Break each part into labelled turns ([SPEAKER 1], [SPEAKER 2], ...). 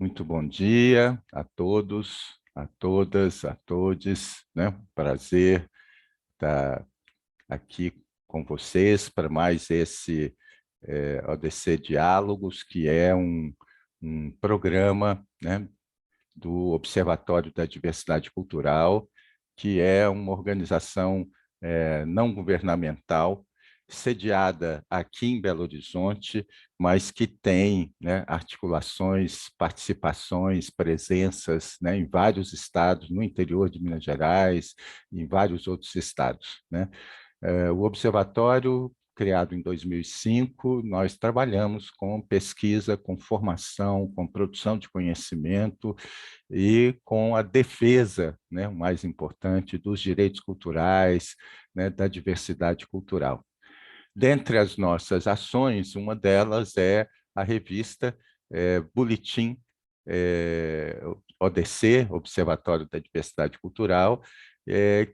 [SPEAKER 1] Muito bom dia a todos, a todas, a todes, né? Prazer estar aqui com vocês para mais esse ODC Diálogos, que é um programa, né, do Observatório da Diversidade Cultural, que é uma organização não governamental, sediada aqui em Belo Horizonte, mas que tem, né, articulações, participações, presenças, né, em vários estados, no interior de Minas Gerais, em vários outros estados, né? O Observatório, criado em 2005, nós trabalhamos com pesquisa, com formação, com produção de conhecimento e com a defesa, né, o mais importante, dos direitos culturais, né, da diversidade cultural. Dentre as nossas ações, uma delas é a revista Boletim ODC, Observatório da Diversidade Cultural,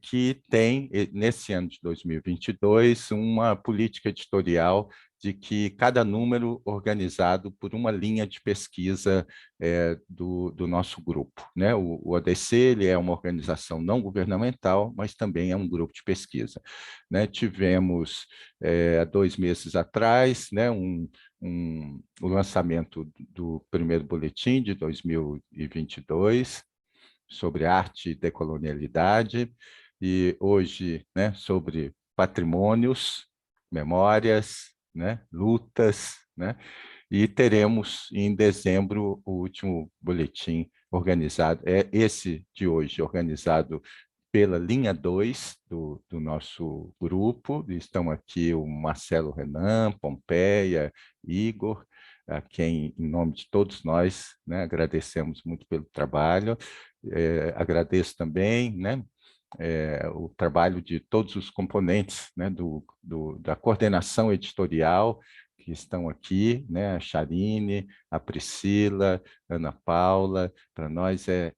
[SPEAKER 1] que tem, nesse ano de 2022, uma política editorial de que cada número organizado por uma linha de pesquisa do nosso grupo, né? O ODC ele é uma organização não governamental, mas também é um grupo de pesquisa, né? Tivemos, há 2 meses atrás, né, o lançamento do primeiro boletim de 2022 sobre arte e decolonialidade, e hoje, né, sobre patrimônios, memórias, né, lutas, né, e teremos em dezembro o último boletim organizado, esse de hoje, organizado pela linha 2 do nosso grupo. Estão aqui o Marcelo Renan, Pompeia, Igor, a quem, em nome de todos nós, né, agradecemos muito pelo trabalho. Agradeço também, né, o trabalho de todos os componentes, né, da coordenação editorial que estão aqui, né, a Charine, a Priscila, a Ana Paula. Para nós é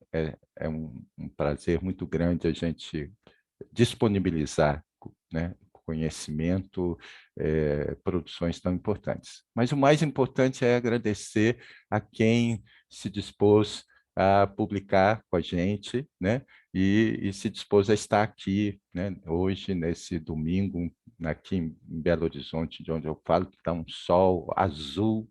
[SPEAKER 1] um prazer muito grande a gente disponibilizar, né, conhecimento, produções tão importantes. Mas o mais importante é agradecer a quem se dispôs a publicar com a gente, né, e se dispôs a estar aqui, né, hoje, nesse domingo, aqui em Belo Horizonte, de onde eu falo, que está um sol azul,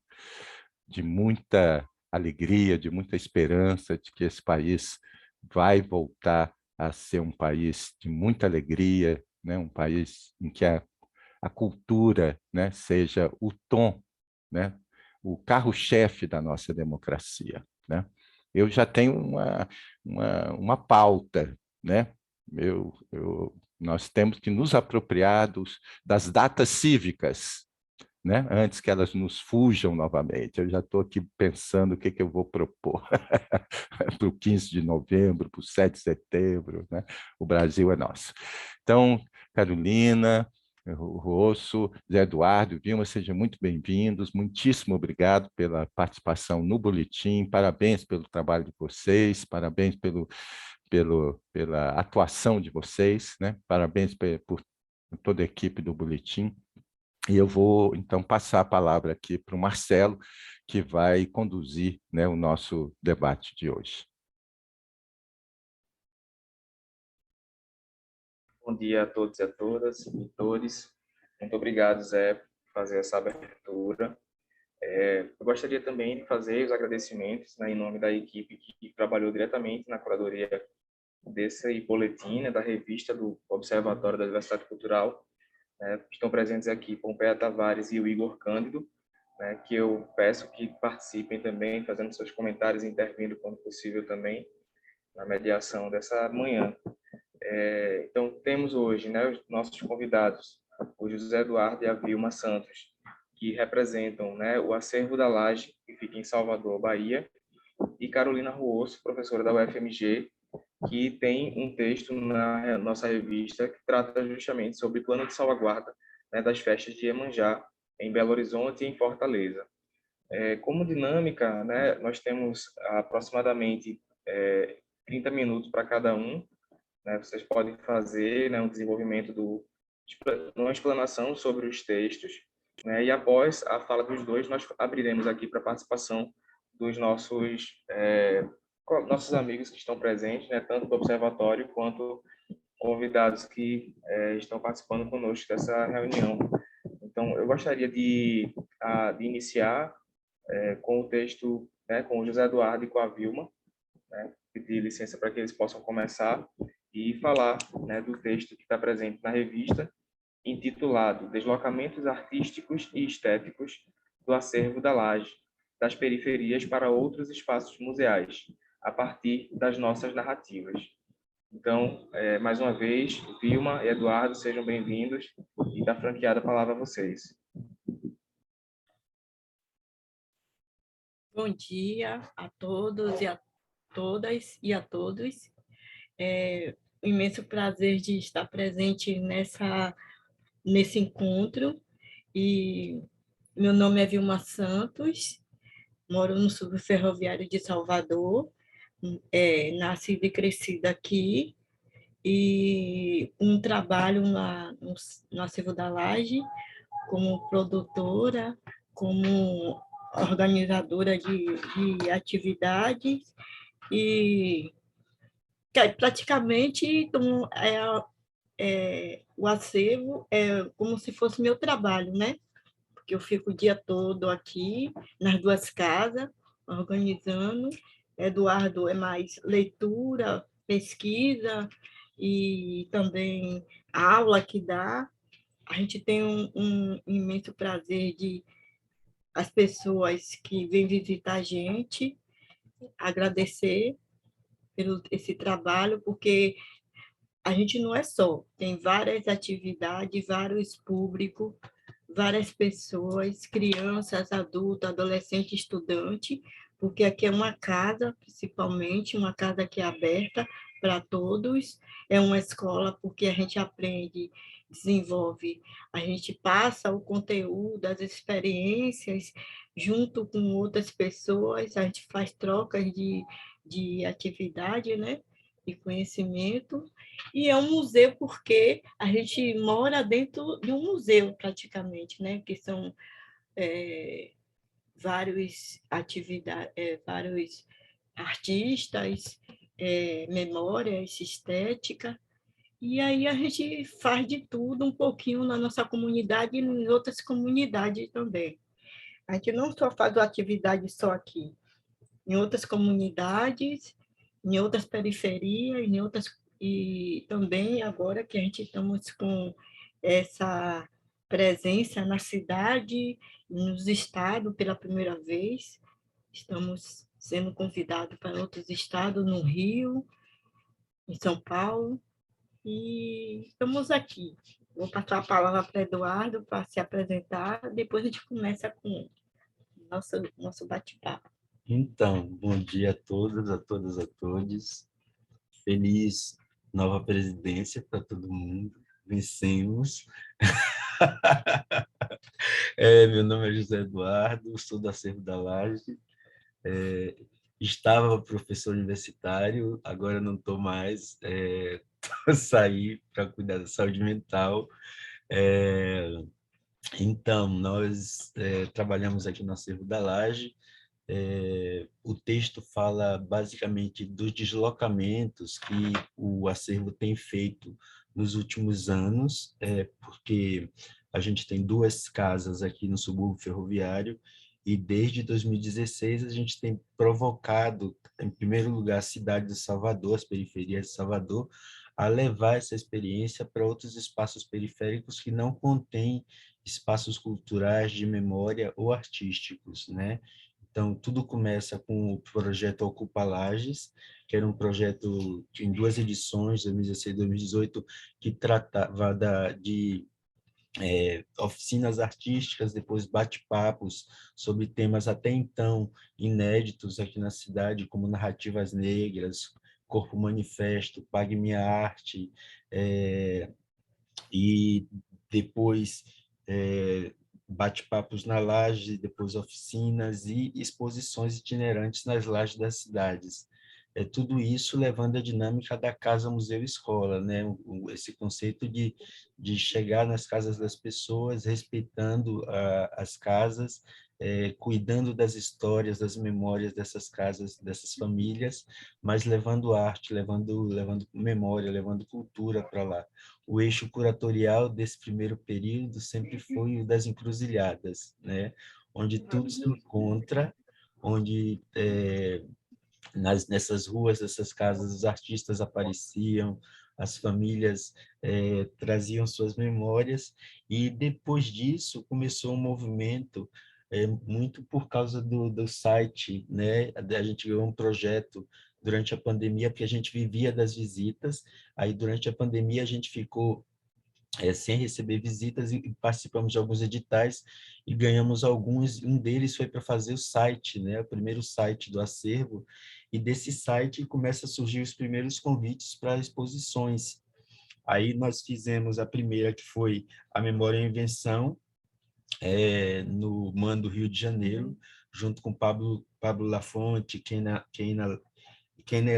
[SPEAKER 1] de muita alegria, de muita esperança de que esse país vai voltar a ser um país de muita alegria, né? Um país em que a cultura, né, seja o tom, né, o carro-chefe da nossa democracia, né? Eu já tenho uma pauta, né? Nós temos que nos apropriar das datas cívicas, né? Antes que elas nos fujam novamente. Eu já estou aqui pensando o que eu vou propor para o 15 de novembro, para o 7 de setembro, né? O Brasil é nosso. Então, Carolina, Rosso, Zé Eduardo, Vilma, sejam muito bem-vindos. Muitíssimo obrigado pela participação no boletim. Parabéns pelo trabalho de vocês, parabéns pela atuação de vocês, né? Parabéns por toda a equipe do boletim. E eu vou, então, passar a palavra aqui para o Marcelo, que vai conduzir, né, o nosso debate de hoje.
[SPEAKER 2] Bom dia a todos e a todas, leitores. Muito obrigado, Zé, por fazer essa abertura. Eu gostaria também de fazer os agradecimentos, né, em nome da equipe que trabalhou diretamente na curadoria desse boletim, né, da revista do Observatório da Diversidade Cultural. Estão presentes aqui Pompeia Tavares e o Igor Cândido, né, que eu peço que participem também, fazendo seus comentários e intervindo quando possível também na mediação dessa manhã. Então, temos hoje, né, os nossos convidados, o José Eduardo e a Vilma Santos, que representam, né, o Acervo da Laje, que fica em Salvador, Bahia, e Carolina Ruosso, professora da UFMG, que tem um texto na nossa revista que trata justamente sobre o plano de salvaguarda, né, das festas de Iemanjá, em Belo Horizonte e em Fortaleza. Como dinâmica, né, nós temos aproximadamente 30 minutos para cada um, né? Vocês podem fazer, né, um desenvolvimento uma explanação sobre os textos, né? E após a fala dos dois, nós abriremos aqui para participação dos nossos amigos que estão presentes, né, tanto do observatório quanto convidados que estão participando conosco dessa reunião. Então, eu gostaria de iniciar com o texto, né, com o José Eduardo e com a Vilma, né, pedir licença para que eles possam começar e falar, né, do texto que está presente na revista, intitulado Deslocamentos Artísticos e Estéticos do Acervo da Laje, das periferias para outros espaços museais, a partir das nossas narrativas. Então, mais uma vez, Vilma e Eduardo, sejam bem-vindos e está franqueada a palavra a vocês.
[SPEAKER 3] Bom dia a todos e a todas e a todos. É um imenso prazer de estar presente nesse encontro. E meu nome é Vilma Santos, moro no subferroviário de Salvador, nascida e crescida aqui, e trabalho no Acervo da Laje como produtora, como organizadora de atividades, e praticamente então, o acervo é como se fosse meu trabalho, né? Porque eu fico o dia todo aqui nas duas casas, organizando. Eduardo é mais leitura, pesquisa e também aula que dá. A gente tem um imenso prazer de as pessoas que vêm visitar a gente agradecer pelo esse trabalho, porque a gente não é só, tem várias atividades, vários públicos, várias pessoas, crianças, adultos, adolescentes, estudantes, porque aqui é uma casa, principalmente, uma casa que é aberta para todos, é uma escola porque a gente aprende, desenvolve, a gente passa o conteúdo, as experiências, junto com outras pessoas, a gente faz trocas de atividade, né? De conhecimento, e é um museu porque a gente mora dentro de um museu, praticamente, né? Que são vários artistas, memórias, estética, e aí a gente faz de tudo um pouquinho na nossa comunidade e em outras comunidades também. A gente não só faz atividade só aqui, em outras comunidades, em outras periferias, e também agora que a gente estamos com essa presença na cidade, nos estados pela primeira vez, estamos sendo convidados para outros estados, no Rio, em São Paulo, e estamos aqui. Vou passar a palavra para Eduardo para se apresentar, depois a gente começa com o nosso bate-papo.
[SPEAKER 4] Então, bom dia a todas, a todos. Feliz nova presidência para todo mundo. Vencemos. Meu nome é José Eduardo, sou do Acervo da Laje. Estava professor universitário, agora não estou mais. Saí para cuidar da saúde mental. Então, nós trabalhamos aqui no Acervo da Laje. O texto fala basicamente dos deslocamentos que o acervo tem feito nos últimos anos, porque a gente tem duas casas aqui no subúrbio ferroviário e desde 2016 a gente tem provocado, em primeiro lugar, a cidade de Salvador, as periferias de Salvador, a levar essa experiência para outros espaços periféricos que não contêm espaços culturais de memória ou artísticos, né? Então, tudo começa com o projeto Ocupa Lages, que era um projeto em duas edições, 2016 e 2018, que tratava de oficinas artísticas, depois bate-papos sobre temas até então inéditos aqui na cidade, como narrativas negras, Corpo Manifesto, Pague Minha Arte, e depois bate-papos na laje, depois oficinas e exposições itinerantes nas lajes das cidades. Tudo isso levando a dinâmica da casa, museu, escola, né? Esse conceito de chegar nas casas das pessoas, respeitando as casas, cuidando das histórias, das memórias dessas casas, dessas famílias, mas levando arte, levando memória, levando cultura para lá. O eixo curatorial desse primeiro período sempre foi o das encruzilhadas, né? Onde tudo se encontra, onde nessas ruas, nessas casas, os artistas apareciam, as famílias traziam suas memórias, e depois disso começou um movimento, muito por causa do site, né? A gente ganhou um projeto durante a pandemia, porque a gente vivia das visitas, aí durante a pandemia a gente ficou sem receber visitas e participamos de alguns editais e ganhamos alguns. Um deles foi para fazer o site, né? O primeiro site do acervo, e desse site começa a surgir os primeiros convites para exposições. Aí nós fizemos a primeira, que foi a Memória e a Invenção, no MAN do Rio de Janeiro, junto com Pablo Lafonte, Keina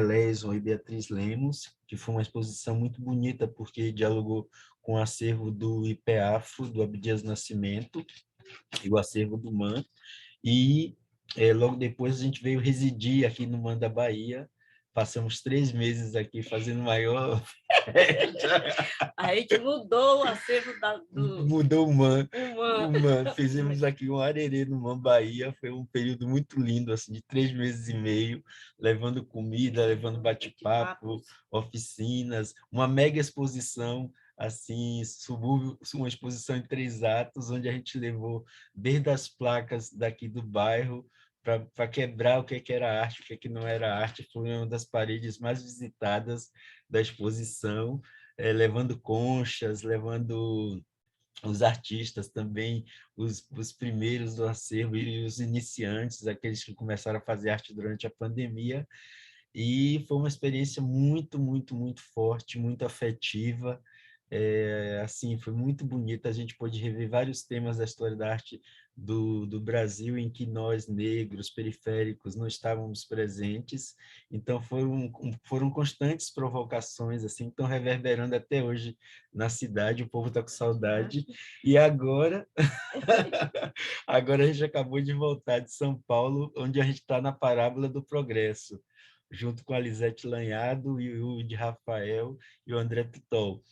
[SPEAKER 4] Leison e Beatriz Lemos, que foi uma exposição muito bonita, porque dialogou com o acervo do IPEAFRO, do Abdias Nascimento, e o acervo do MAN. E logo depois a gente veio residir aqui no MAN da Bahia. Passamos 3 meses aqui fazendo maior
[SPEAKER 3] A gente mudou o acervo
[SPEAKER 4] mudou o MAN.
[SPEAKER 3] uma...
[SPEAKER 4] O MAN, fizemos aqui um arerê no MAN Bahia, foi um período muito lindo, assim, de 3 meses e meio, levando comida, levando bate-papo, oficinas, uma mega exposição, assim, subúrbio, uma exposição em 3 atos, onde a gente levou desde as placas daqui do bairro para quebrar o que era arte, o que não era arte. Foi uma das paredes mais visitadas da exposição, levando conchas, levando os artistas também, os primeiros do acervo e os iniciantes, aqueles que começaram a fazer arte durante a pandemia. E foi uma experiência muito, muito, muito forte, muito afetiva. Assim, foi muito bonita. A gente pôde rever vários temas da história da arte do Brasil em que nós, negros, periféricos, não estávamos presentes. Então, foram constantes provocações, assim, estão reverberando até hoje na cidade. O povo está com saudade. E agora, agora a gente acabou de voltar de São Paulo, onde a gente está na Parábola do Progresso, junto com a Lisete Lanhado e o de Rafael e o André Pitol,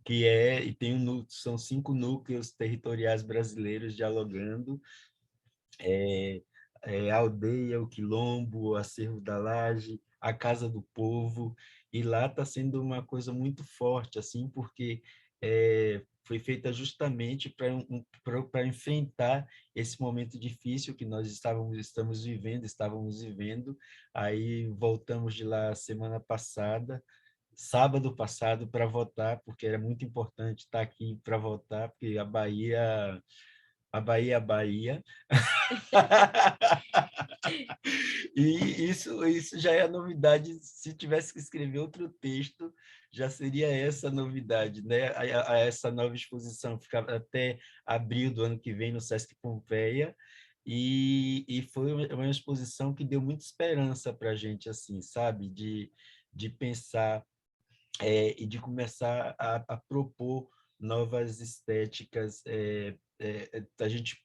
[SPEAKER 4] e tem são 5 núcleos territoriais brasileiros dialogando, a aldeia, o quilombo, o acervo da laje, a casa do povo, e lá está sendo uma coisa muito forte, assim, porque foi feita justamente para enfrentar esse momento difícil que nós estávamos vivendo. Aí voltamos de lá semana passada, sábado passado, para votar, porque era muito importante estar aqui para votar, porque a Bahia. E isso já é a novidade. Se tivesse que escrever outro texto, já seria essa a novidade, né? Essa nova exposição fica até abril do ano que vem no Sesc Pompeia, e foi uma exposição que deu muita esperança para a gente, assim, sabe? De pensar e de começar a propor novas estéticas. A gente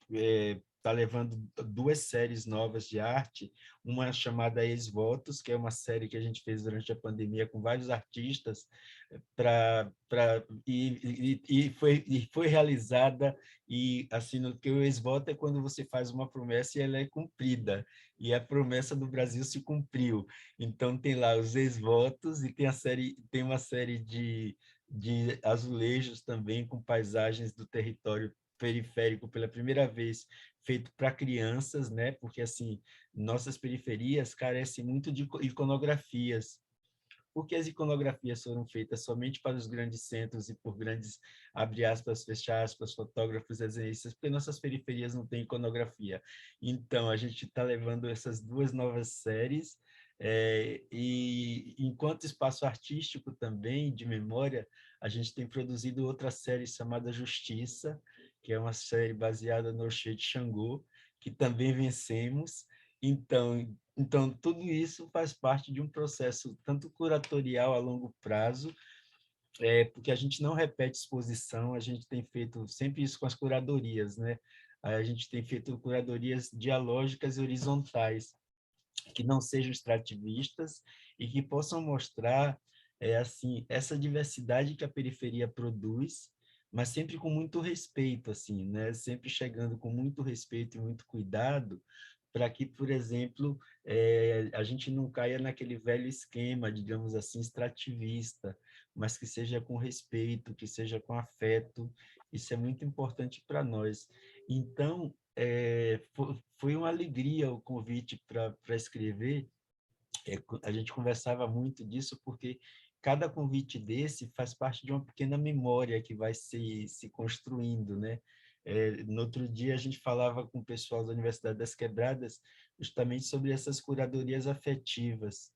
[SPEAKER 4] está levando 2 séries novas de arte, uma chamada Ex-Votos, que é uma série que a gente fez durante a pandemia com vários artistas, e foi realizada, e assim, no que o ex-voto é quando você faz uma promessa e ela é cumprida, e a promessa do Brasil se cumpriu. Então tem lá os ex-votos, e tem uma série de azulejos também com paisagens do território periférico pela primeira vez, feito para crianças, né? Porque assim, nossas periferias carecem muito de iconografias, porque as iconografias foram feitas somente para os grandes centros e por grandes, abre aspas, fecha aspas, fotógrafos, desenhistas, porque nossas periferias não têm iconografia. Então, a gente está levando essas 2 novas séries, e enquanto espaço artístico também, de memória, a gente tem produzido outra série chamada Justiça, que é uma série baseada no Orixá de Xangô, que também vencemos. Então, tudo isso faz parte de um processo tanto curatorial a longo prazo, porque a gente não repete exposição, a gente tem feito sempre isso com as curadorias, né? a gente tem feito curadorias dialógicas e horizontais, que não sejam extrativistas e que possam mostrar assim, essa diversidade que a periferia produz, mas sempre com muito respeito, assim, né? Sempre chegando com muito respeito e muito cuidado, para que, por exemplo, a gente não caia naquele velho esquema, digamos assim, extrativista, mas que seja com respeito, que seja com afeto. Isso é muito importante para nós. Então, foi uma alegria o convite para escrever. A gente conversava muito disso porque cada convite desse faz parte de uma pequena memória que vai se construindo, né? No outro dia a gente falava com o pessoal da Universidade das Quebradas justamente sobre essas curadorias afetivas,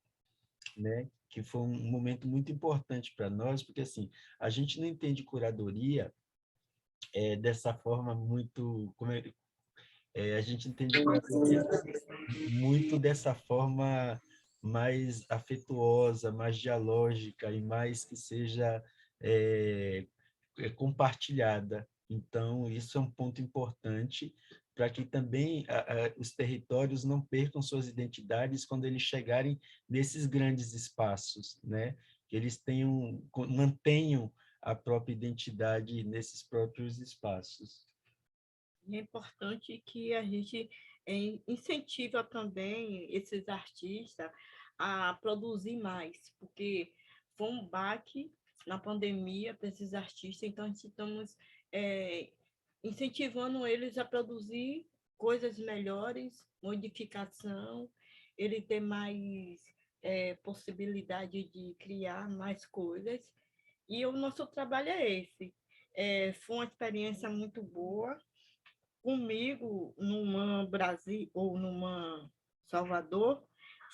[SPEAKER 4] né? Que foi um momento muito importante para nós, porque assim, a gente não entende curadoria dessa forma muito, a gente entende curadoria muito dessa forma mais afetuosa, mais dialógica e mais que seja compartilhada. Então, isso é um ponto importante para que também os territórios não percam suas identidades quando eles chegarem nesses grandes espaços, né? Que eles mantenham a própria identidade nesses próprios espaços.
[SPEAKER 3] E é importante que a gente incentiva também esses artistas a produzir mais, porque foi um baque na pandemia para esses artistas, então a gente estamos incentivando eles a produzir coisas melhores, modificação, ele ter mais possibilidade de criar mais coisas, e o nosso trabalho é esse. Foi uma experiência muito boa, comigo numa Brasil ou numa Salvador,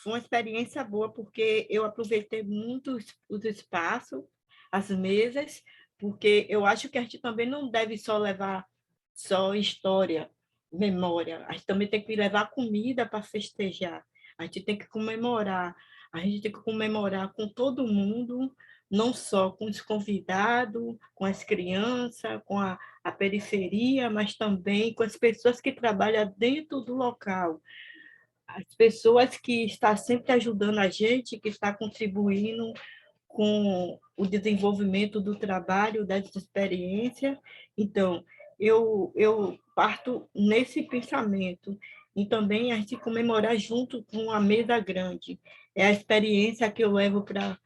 [SPEAKER 3] foi uma experiência boa, porque eu aproveitei muito os espaços, as mesas, porque eu acho que a gente também não deve só levar só história, memória, a gente também tem que levar comida para festejar, a gente tem que comemorar, a gente tem que comemorar com todo mundo, não só com os convidados, com as crianças, com a periferia, mas também com as pessoas que trabalham dentro do local, as pessoas que estão sempre ajudando a gente, que está contribuindo com o desenvolvimento do trabalho, das experiências. Então, eu parto nesse pensamento e também a gente comemorar junto com a mesa grande. É a experiência que eu levo para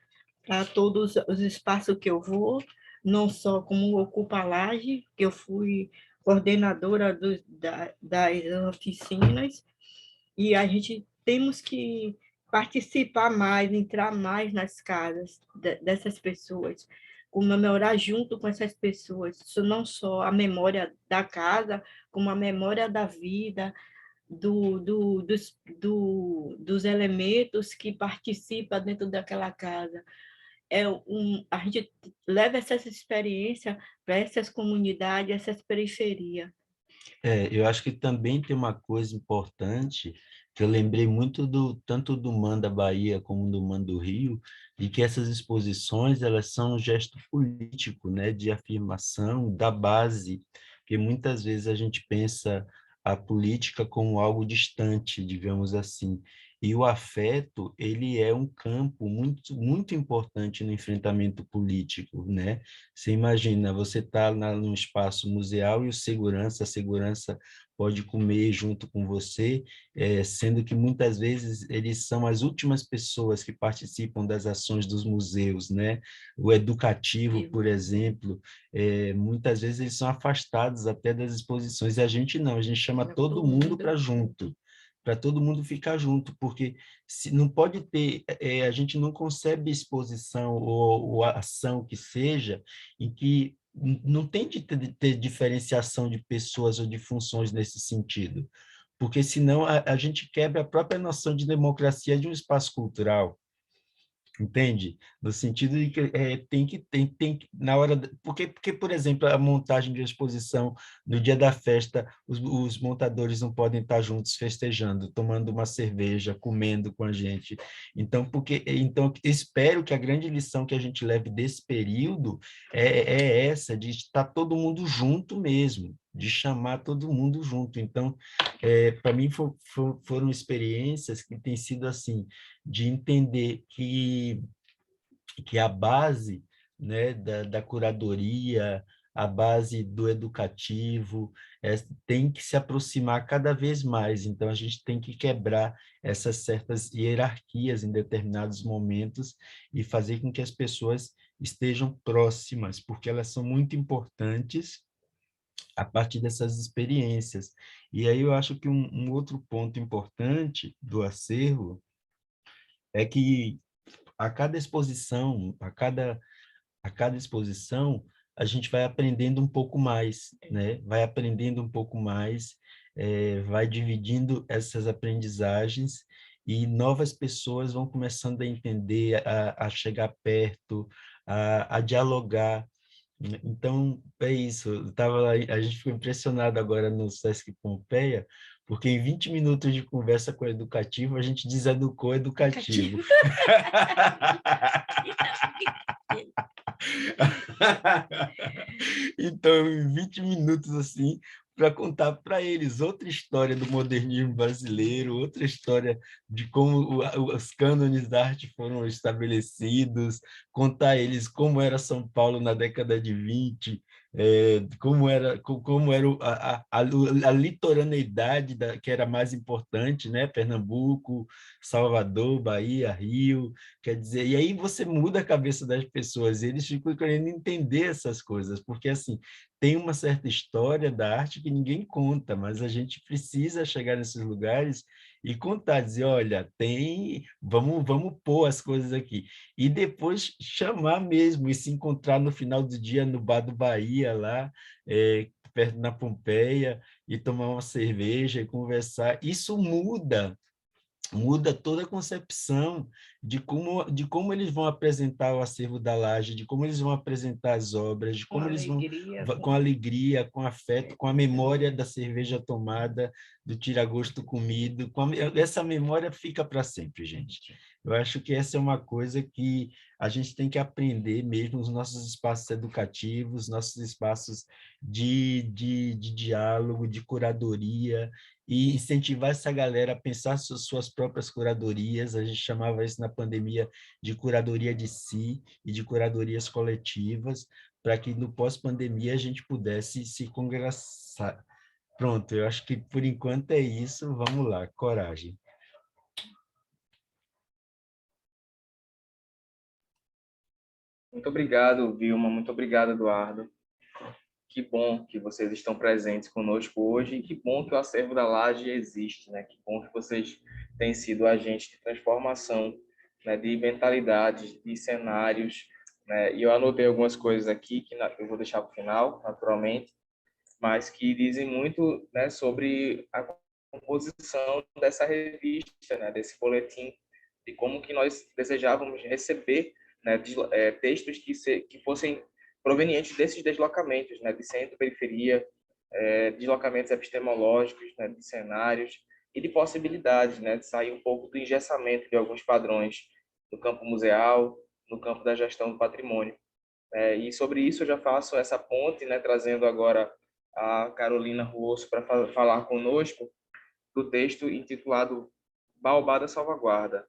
[SPEAKER 3] todos os espaços que eu vou, não só como Ocupa Laje, que eu fui coordenadora das oficinas, e a gente temos que participar mais, entrar mais nas casas dessas pessoas, comemorar junto com essas pessoas, isso não só a memória da casa, como a memória da vida, dos elementos que participam dentro daquela casa. A gente leva essa experiência para essas comunidades, essas periferias.
[SPEAKER 4] Eu acho que também tem uma coisa importante que eu lembrei muito tanto do Man da Bahia como do Man do Rio, de que essas exposições elas são um gesto político, né, de afirmação da base, porque muitas vezes a gente pensa a política como algo distante, digamos assim. E o afeto, ele é um campo muito, muito importante no enfrentamento político, né? Você imagina, você está num espaço museal e a segurança pode comer junto com você, sendo que muitas vezes eles são as últimas pessoas que participam das ações dos museus, né? O educativo, por exemplo, muitas vezes eles são afastados até das exposições, e a gente não, a gente chama todo mundo para junto, para todo mundo ficar junto, porque se não pode ter, a gente não concebe exposição ou ação que seja em que não tem de ter diferenciação de pessoas ou de funções nesse sentido, porque senão a gente quebra a própria noção de democracia de um espaço cultural. Entende? No sentido de que na hora... Porque, por exemplo, a montagem de exposição, no dia da festa, os montadores não podem estar juntos festejando, tomando uma cerveja, comendo com a gente. Então, espero que a grande lição que a gente leve desse período é essa, de estar todo mundo junto mesmo, de chamar todo mundo junto. Então, para mim, foram experiências que têm sido assim, de entender que a base, né, da curadoria, a base do educativo, tem que se aproximar cada vez mais. Então, a gente tem que quebrar essas certas hierarquias em determinados momentos e fazer com que as pessoas estejam próximas, porque elas são muito importantes a partir dessas experiências. E aí eu acho que um outro ponto importante do acervo é que a cada exposição, a cada exposição, a gente vai aprendendo um pouco mais, né? Vai aprendendo um pouco mais, vai dividindo essas aprendizagens e novas pessoas vão começando a entender, a chegar perto, a dialogar. Então, é isso. A gente ficou impressionado agora no Sesc Pompeia, porque em 20 minutos de conversa com o educativo, a gente deseducou o educativo. Então, em 20 minutos, assim, para contar para eles outra história do modernismo brasileiro, outra história de como os cânones da arte foram estabelecidos, contar a eles como era São Paulo na década de 20, como era a litorâneidade que era mais importante, né? Pernambuco, Salvador, Bahia, Rio, quer dizer, e aí você muda a cabeça das pessoas, e eles ficam querendo entender essas coisas, porque assim, tem uma certa história da arte que ninguém conta, mas a gente precisa chegar nesses lugares e contar, dizer, olha, vamos pôr as coisas aqui. E depois chamar mesmo e se encontrar no final do dia no Bar do Bahia, lá, perto na Pompeia, e tomar uma cerveja e conversar. Isso muda toda a concepção de como eles vão apresentar o acervo da Laje, de como eles vão apresentar as obras, de como eles vão com alegria, com afeto, com a memória da cerveja tomada, do tira-gosto comido, essa memória fica para sempre, gente. Eu acho que essa é uma coisa que a gente tem que aprender mesmo nos nossos espaços educativos, nossos espaços de diálogo, de curadoria, e incentivar essa galera a pensar suas próprias curadorias. A gente chamava isso na pandemia de curadoria de si e de curadorias coletivas, para que no pós-pandemia a gente pudesse se congraçar. Pronto, eu acho que por enquanto é isso. Vamos lá, coragem.
[SPEAKER 2] Muito obrigado, Vilma. Muito obrigado, Eduardo. Que bom que vocês estão presentes conosco hoje e que bom que o Acervo da Laje existe, né? Que bom que vocês têm sido agentes de transformação, né? De mentalidades, de cenários, né? E eu anotei algumas coisas aqui que eu vou deixar para o final, naturalmente, mas que dizem muito, né, sobre a composição dessa revista, né? Desse boletim, de como que nós desejávamos receber, né? Textos que fossem provenientes desses deslocamentos, né, de centro, periferia, deslocamentos epistemológicos, né, de cenários e de possibilidades, né, de sair um pouco do engessamento de alguns padrões no campo museal, no campo da gestão do patrimônio. E sobre isso eu já faço essa ponte, né, trazendo agora a Carolina Ruosso para falar conosco do texto intitulado Baobá da Salvaguarda.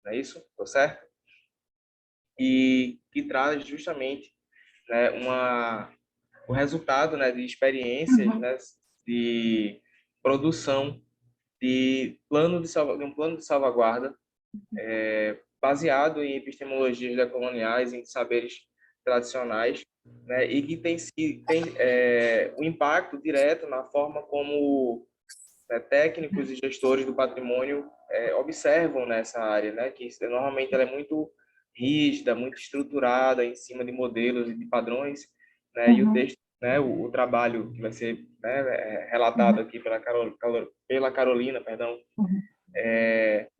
[SPEAKER 2] Não é isso? Estou certo? E que traz justamente, né, o resultado, né, de experiências, né, de produção de um plano de salvaguarda baseado em epistemologias decoloniais, em saberes tradicionais, né, e que tem um impacto direto na forma como, né, técnicos e gestores do patrimônio observam nessa área, né, que normalmente ela é muito rígida, muito estruturada em cima de modelos e de padrões, né, e o texto, né, o trabalho que vai ser, né, relatado aqui pela Carolina, perdão,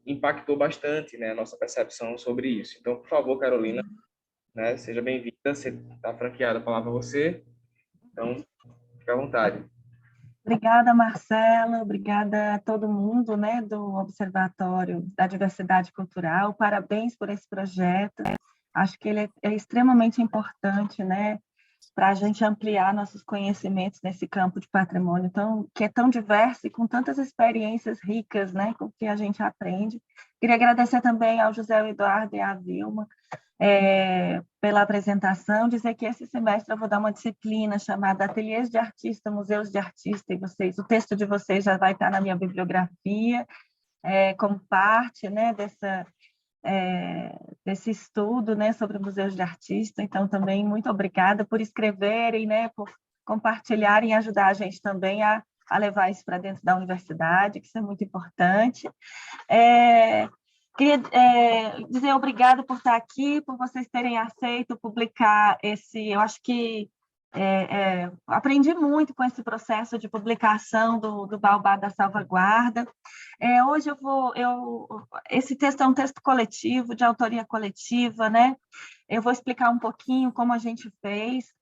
[SPEAKER 2] impactou bastante, né, a nossa percepção sobre isso. Então, por favor, Carolina, né, seja bem-vinda, você está franqueada a palavra a você, então, fique à vontade.
[SPEAKER 5] Obrigada, Marcela, obrigada a todo mundo, né, do Observatório da Diversidade Cultural, parabéns por esse projeto, acho que ele é extremamente importante, né, para a gente ampliar nossos conhecimentos nesse campo de patrimônio que é tão diverso e com tantas experiências ricas, né, com que a gente aprende. Queria agradecer também ao José Eduardo e à Vilma pela apresentação, dizer que esse semestre eu vou dar uma disciplina chamada Ateliês de Artista, Museus de Artista, e o texto de vocês já vai estar na minha bibliografia, como parte, né, desse estudo, né, sobre museus de artista. Então, também muito obrigada por escreverem, né, por compartilharem e ajudar a gente também a levar isso para dentro da universidade, que isso é muito importante. Queria dizer obrigado por estar aqui, por vocês terem aceito publicar eu acho que aprendi muito com esse processo de publicação do Baobá da Salvaguarda. Hoje esse texto é um texto coletivo, de autoria coletiva, né? Eu vou explicar um pouquinho como a gente fez,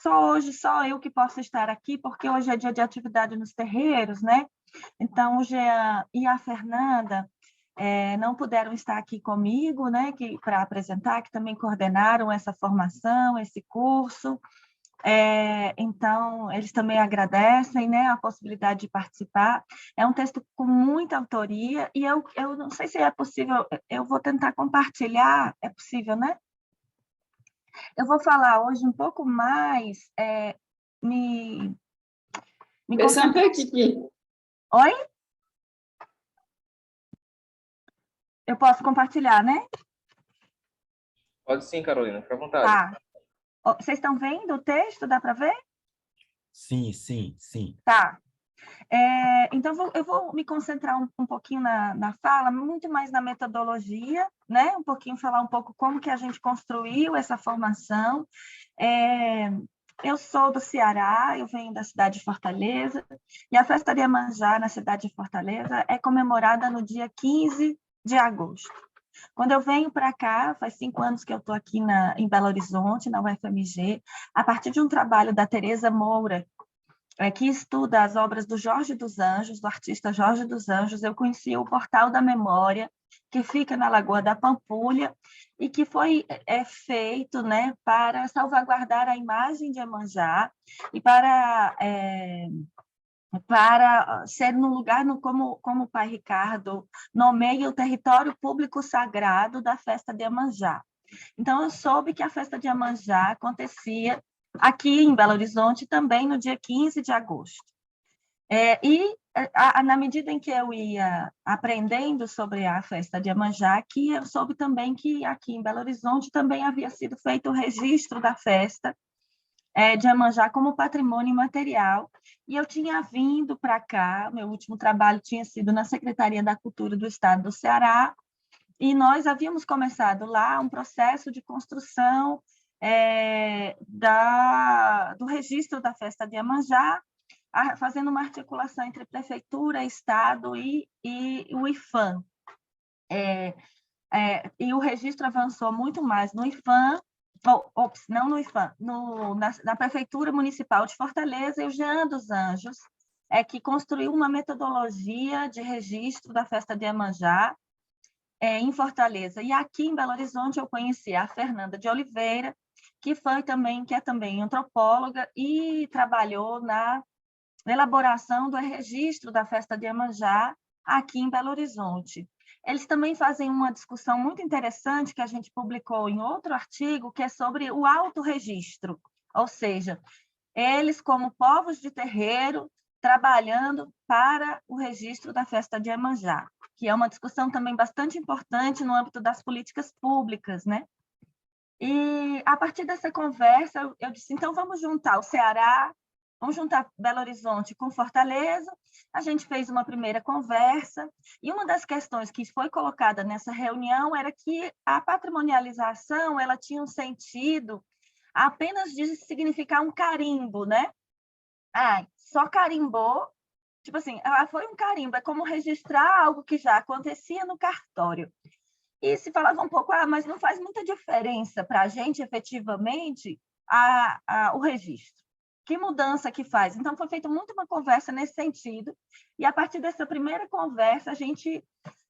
[SPEAKER 5] hoje só eu que posso estar aqui, porque hoje é dia de atividade nos terreiros, né? Então, o Jean e a Fernanda não puderam estar aqui comigo, né, para apresentar, que também coordenaram essa formação, esse curso. Então, eles também agradecem, né, a possibilidade de participar. É um texto com muita autoria, e eu não sei se é possível, eu vou tentar compartilhar, é possível, né? Eu vou falar hoje um pouco mais, me concentrar... Oi? Eu posso compartilhar, né?
[SPEAKER 2] Pode sim, Carolina, fica à vontade.
[SPEAKER 5] Tá. Vocês estão vendo o texto? Dá para ver?
[SPEAKER 4] Sim, sim, sim.
[SPEAKER 5] Tá. Então, eu vou me concentrar um pouquinho na fala, muito mais na metodologia, né? Um pouquinho, falar um pouco como que a gente construiu essa formação. Eu sou do Ceará, eu venho da cidade de Fortaleza, e a Festa de Iemanjá, na cidade de Fortaleza, é comemorada no dia 15 de agosto. Quando eu venho para cá, faz 5 anos que eu estou aqui em Belo Horizonte, na UFMG, a partir de um trabalho da Tereza Moura, que estuda as obras do Jorge dos Anjos, do artista Jorge dos Anjos, eu conheci o Portal da Memória, que fica na Lagoa da Pampulha, e que foi feito, né, para salvaguardar a imagem de Iemanjá e para ser num lugar, como o pai Ricardo nomeia, o território público sagrado da festa de Iemanjá. Então, eu soube que a festa de Iemanjá acontecia aqui em Belo Horizonte também no dia 15 de agosto. Na medida em que eu ia aprendendo sobre a festa de Iemanjá, aqui eu soube também que aqui em Belo Horizonte também havia sido feito o registro da festa de Iemanjá como patrimônio imaterial, e eu tinha vindo para cá, meu último trabalho tinha sido na Secretaria da Cultura do Estado do Ceará, e nós havíamos começado lá um processo de construção do registro da festa de Iemanjá, fazendo uma articulação entre prefeitura, Estado e o IFAM. E o registro avançou muito mais no IFAM, não no IFAM, na Prefeitura Municipal de Fortaleza, e o Jean dos Anjos que construiu uma metodologia de registro da festa de Iemanjá em Fortaleza. E aqui em Belo Horizonte eu conheci a Fernanda de Oliveira, que é também antropóloga e trabalhou na elaboração do registro da festa de Iemanjá aqui em Belo Horizonte. Eles também fazem uma discussão muito interessante que a gente publicou em outro artigo, que é sobre o autorregistro, ou seja, eles como povos de terreiro trabalhando para o registro da festa de Iemanjá, que é uma discussão também bastante importante no âmbito das políticas públicas, né? E a partir dessa conversa, eu disse, então vamos juntar o Ceará, vamos juntar Belo Horizonte com Fortaleza. A gente fez uma primeira conversa, e uma das questões que foi colocada nessa reunião era que a patrimonialização ela tinha um sentido apenas de significar um carimbo, né? Só carimbou, tipo assim, foi um carimbo, é como registrar algo que já acontecia no cartório. E se falava um pouco, mas não faz muita diferença para a gente, efetivamente, o registro. Que mudança que faz? Então, foi feita muito uma conversa nesse sentido, e a partir dessa primeira conversa, a gente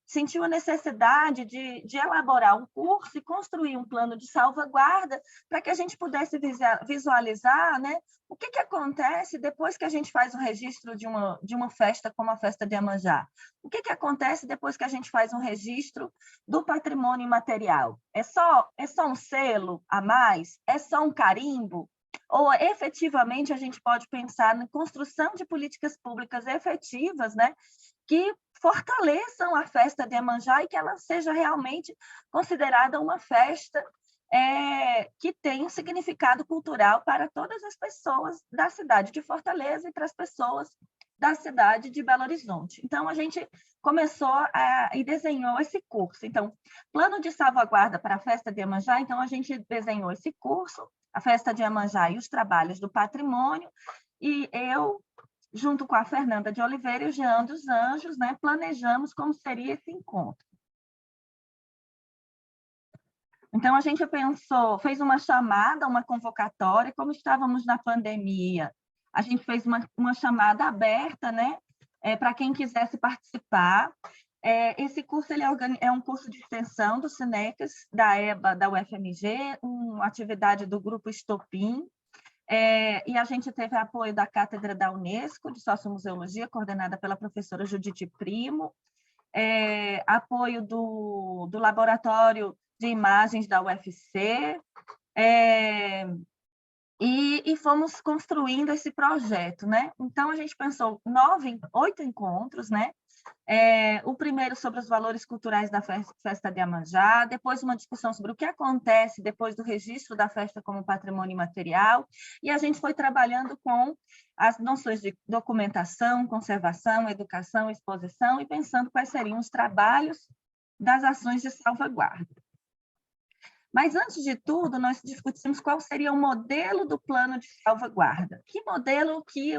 [SPEAKER 5] sentiu a necessidade de elaborar um curso e construir um plano de salvaguarda para que a gente pudesse visualizar, né, o que acontece depois que a gente faz o registro de uma festa como a Festa de Iemanjá. O que acontece depois que a gente faz um registro do patrimônio imaterial? É só um selo a mais? É só um carimbo? Ou efetivamente a gente pode pensar na construção de políticas públicas efetivas, né, que fortaleçam a festa de Iemanjá e que ela seja realmente considerada uma festa que tem um significado cultural para todas as pessoas da cidade de Fortaleza e para as pessoas da cidade de Belo Horizonte. Então, a gente começou e desenhou esse curso. Então, plano de salvaguarda para a festa de Iemanjá, então a gente desenhou esse curso, a festa de Iemanjá e os trabalhos do patrimônio, e eu, junto com a Fernanda de Oliveira e o Jean dos Anjos, né, planejamos como seria esse encontro. Então, a gente fez uma chamada, uma convocatória, como estávamos na pandemia, a gente fez uma chamada aberta, né, para quem quisesse participar. Esse curso é um curso de extensão do Cinecas, da EBA, da UFMG, uma atividade do Grupo Estopim, e a gente teve apoio da Cátedra da Unesco, de Sociomuseologia, coordenada pela professora Judite Primo, apoio do Laboratório de Imagens da UFC, e fomos construindo esse projeto, né? Então, a gente pensou 8 encontros, né? O primeiro sobre os valores culturais da festa de Iemanjá, depois uma discussão sobre o que acontece depois do registro da festa como patrimônio imaterial, e a gente foi trabalhando com as noções de documentação, conservação, educação, exposição, e pensando quais seriam os trabalhos das ações de salvaguarda. Mas, antes de tudo, nós discutimos qual seria o modelo do plano de salvaguarda. Que modelo que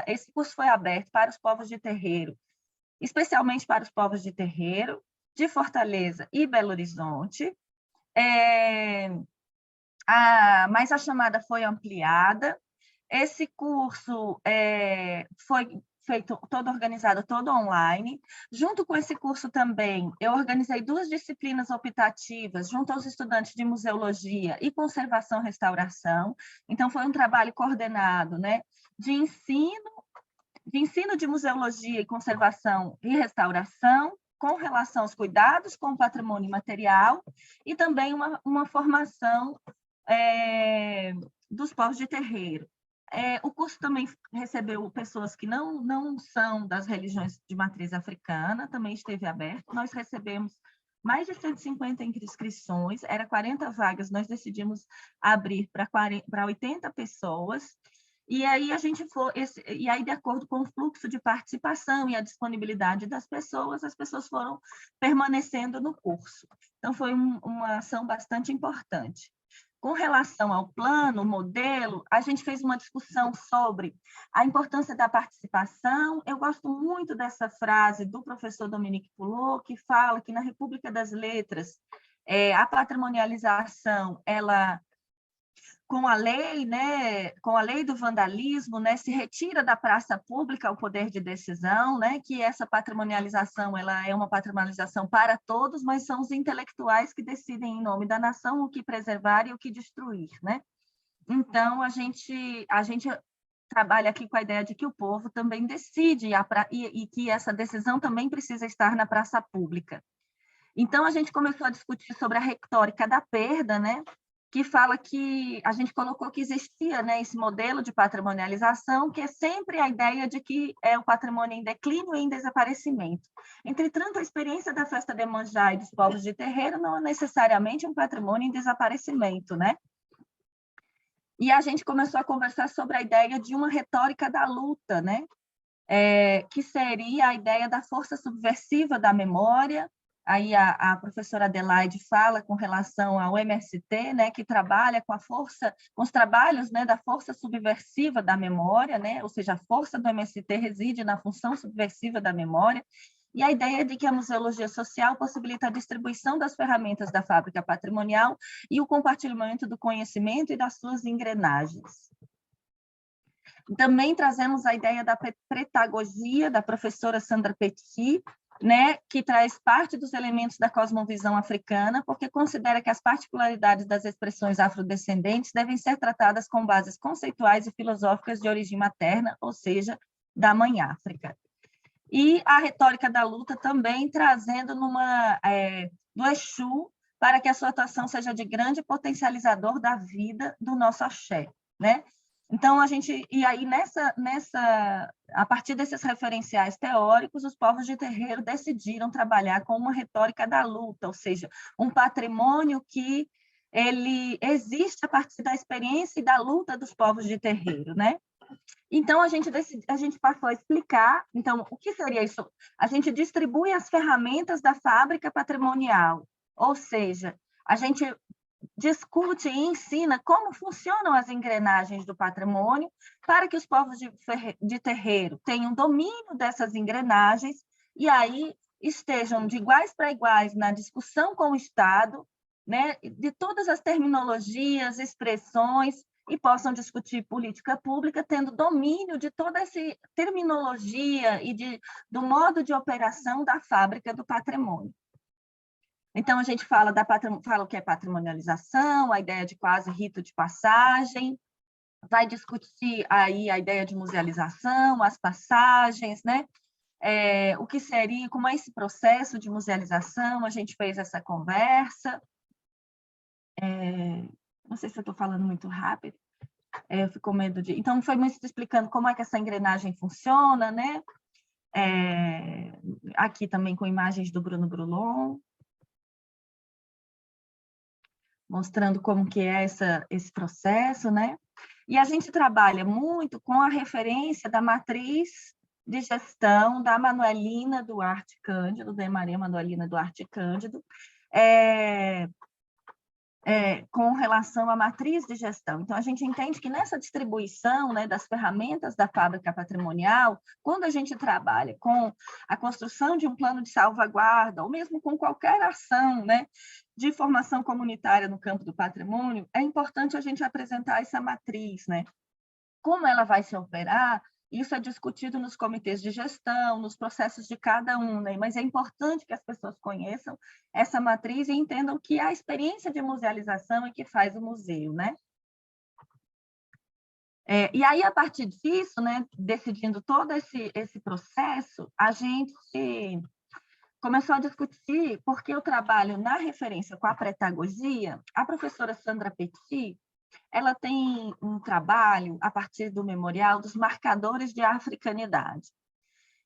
[SPEAKER 5] esse curso foi aberto para os povos de terreiro, especialmente para os povos de terreiro, de Fortaleza e Belo Horizonte. Mas a chamada foi ampliada. Esse curso foi todo organizado, todo online. Junto com esse curso também, eu organizei 2 disciplinas optativas junto aos estudantes de museologia e conservação e restauração. Então, foi um trabalho coordenado, né, de ensino de museologia e conservação e restauração, com relação aos cuidados com o patrimônio imaterial, e também uma formação dos povos de terreiro. O curso também recebeu pessoas que não são das religiões de matriz africana, também esteve aberto. Nós recebemos mais de 150 inscrições, era 40 vagas, nós decidimos abrir para 80 pessoas, e aí de acordo com o fluxo de participação e a disponibilidade das pessoas, as pessoas foram permanecendo no curso. Então, foi uma ação bastante importante. Com relação ao plano, modelo, a gente fez uma discussão sobre a importância da participação. Eu gosto muito dessa frase do professor Dominique Poulot, que fala que na República das Letras, a patrimonialização, ela, com a lei, né, com a lei do vandalismo, né, se retira da praça pública o poder de decisão, né, que essa patrimonialização ela é uma patrimonialização para todos, mas são os intelectuais que decidem em nome da nação o que preservar e o que destruir, né? Então, a gente trabalha aqui com a ideia de que o povo também decide e que essa decisão também precisa estar na praça pública. Então, a gente começou a discutir sobre a retórica da perda, né? Que fala que a gente colocou que existia, né, esse modelo de patrimonialização, que é sempre a ideia de que é o patrimônio em declínio e em desaparecimento. Entretanto, a experiência da festa de Iemanjá e dos povos de terreiro não é necessariamente um patrimônio em desaparecimento, né? E a gente começou a conversar sobre a ideia de uma retórica da luta, né? Que seria a ideia da força subversiva da memória. Aí a professora Adelaide fala com relação ao MST, né, que trabalha com os trabalhos, né, da força subversiva da memória, né, ou seja, a força do MST reside na função subversiva da memória, e a ideia de que a museologia social possibilita a distribuição das ferramentas da fábrica patrimonial e o compartilhamento do conhecimento e das suas engrenagens. Também trazemos a ideia da pedagogia da professora Sandra Petit, né, que traz parte dos elementos da cosmovisão africana, porque considera que as particularidades das expressões afrodescendentes devem ser tratadas com bases conceituais e filosóficas de origem materna, ou seja, da Mãe África. E a retórica da luta também trazendo do Exu, para que a sua atuação seja de grande potencializador da vida do nosso axé, né? Então, a partir desses referenciais teóricos, os povos de terreiro decidiram trabalhar com uma retórica da luta, ou seja, um patrimônio que ele existe a partir da experiência e da luta dos povos de terreiro, né? Então, a gente passou a explicar, então, o que seria isso? A gente distribui as ferramentas da fábrica patrimonial, ou seja, a gente discute e ensina como funcionam as engrenagens do patrimônio para que os povos de terreiro tenham domínio dessas engrenagens e aí estejam de iguais para iguais na discussão com o Estado, né, de todas as terminologias, expressões, e possam discutir política pública tendo domínio de toda essa terminologia e do modo de operação da fábrica do patrimônio. Então, a gente fala o que é patrimonialização, a ideia de quase rito de passagem, vai discutir aí a ideia de musealização, as passagens, né? O que seria, como é esse processo de musealização, a gente fez essa conversa. Não sei se eu estou falando muito rápido, eu fico com medo de... Então, foi muito explicando como é que essa engrenagem funciona, né? Aqui também com imagens do Bruno Brulon, mostrando como que é esse processo, né? E a gente trabalha muito com a referência da matriz de gestão da Manuelina Duarte Cândido, da Maria Manuelina Duarte Cândido, com relação à matriz de gestão. Então, a gente entende que nessa distribuição, né, das ferramentas da fábrica patrimonial, quando a gente trabalha com a construção de um plano de salvaguarda, ou mesmo com qualquer ação, né, de formação comunitária no campo do patrimônio, é importante a gente apresentar essa matriz, né? Como ela vai se operar, isso é discutido nos comitês de gestão, nos processos de cada um, né? Mas é importante que as pessoas conheçam essa matriz e entendam que a experiência de musealização é que faz o museu, né? E aí, a partir disso, né, decidindo todo esse processo, a gente começou a discutir, porque eu trabalho na referência com a pretagogia, a professora Sandra Petit, ela tem um trabalho a partir do memorial dos marcadores de africanidade.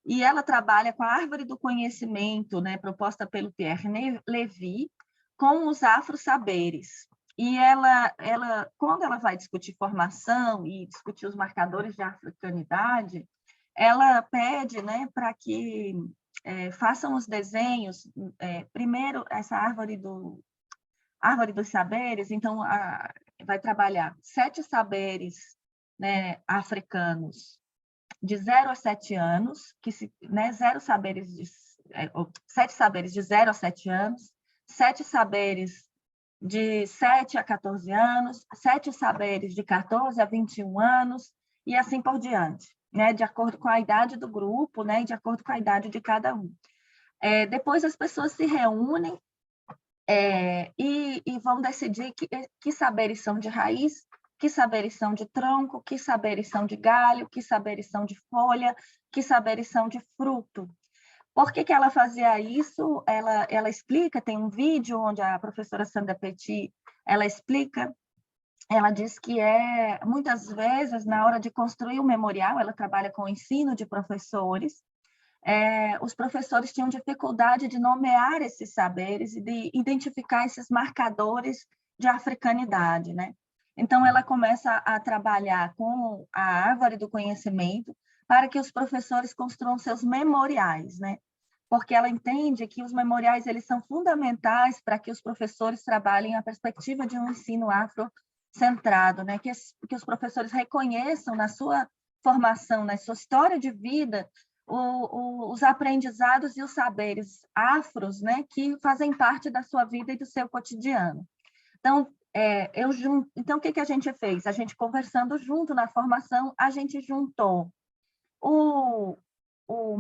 [SPEAKER 5] E ela trabalha com a árvore do conhecimento, né, proposta pelo Pierre Lévy, com os afro-saberes. E quando ela vai discutir formação e discutir os marcadores de africanidade, ela pede, né, para que façam os desenhos, primeiro, essa árvore dos saberes, então, vai trabalhar 7 saberes, né, africanos de 0 a 7 anos, 7 saberes de 0 a 7 anos, 7 saberes de 7 a 14 anos, 7 saberes de 14 a 21 anos, e assim por diante, né, de acordo com a idade do grupo, né, e de acordo com a idade de cada um. Depois as pessoas se reúnem e vão decidir que saberes são de raiz, que saberes são de tronco, que saberes são de galho, que saberes são de folha, que saberes são de fruto. Por que ela fazia isso? Ela explica, tem um vídeo onde a professora Sandra Petit, ela explica, ela diz que muitas vezes, na hora de construir o memorial, ela trabalha com o ensino de professores, os professores tinham dificuldade de nomear esses saberes e de identificar esses marcadores de africanidade, né? Então, ela começa a trabalhar com a árvore do conhecimento para que os professores construam seus memoriais, né? Porque ela entende que os memoriais eles são fundamentais para que os professores trabalhem a perspectiva de um ensino afrocentrado, né? Que os professores reconheçam na sua formação, na sua história de vida, os aprendizados e os saberes afros, né, que fazem parte da sua vida e do seu cotidiano. Então, então o que a gente fez? A gente conversando junto na formação, a gente juntou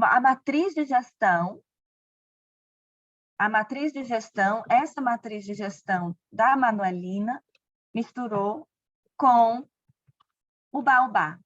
[SPEAKER 5] a matriz de gestão, a matriz de gestão, essa matriz de gestão da Manuelina, misturou com o baobá.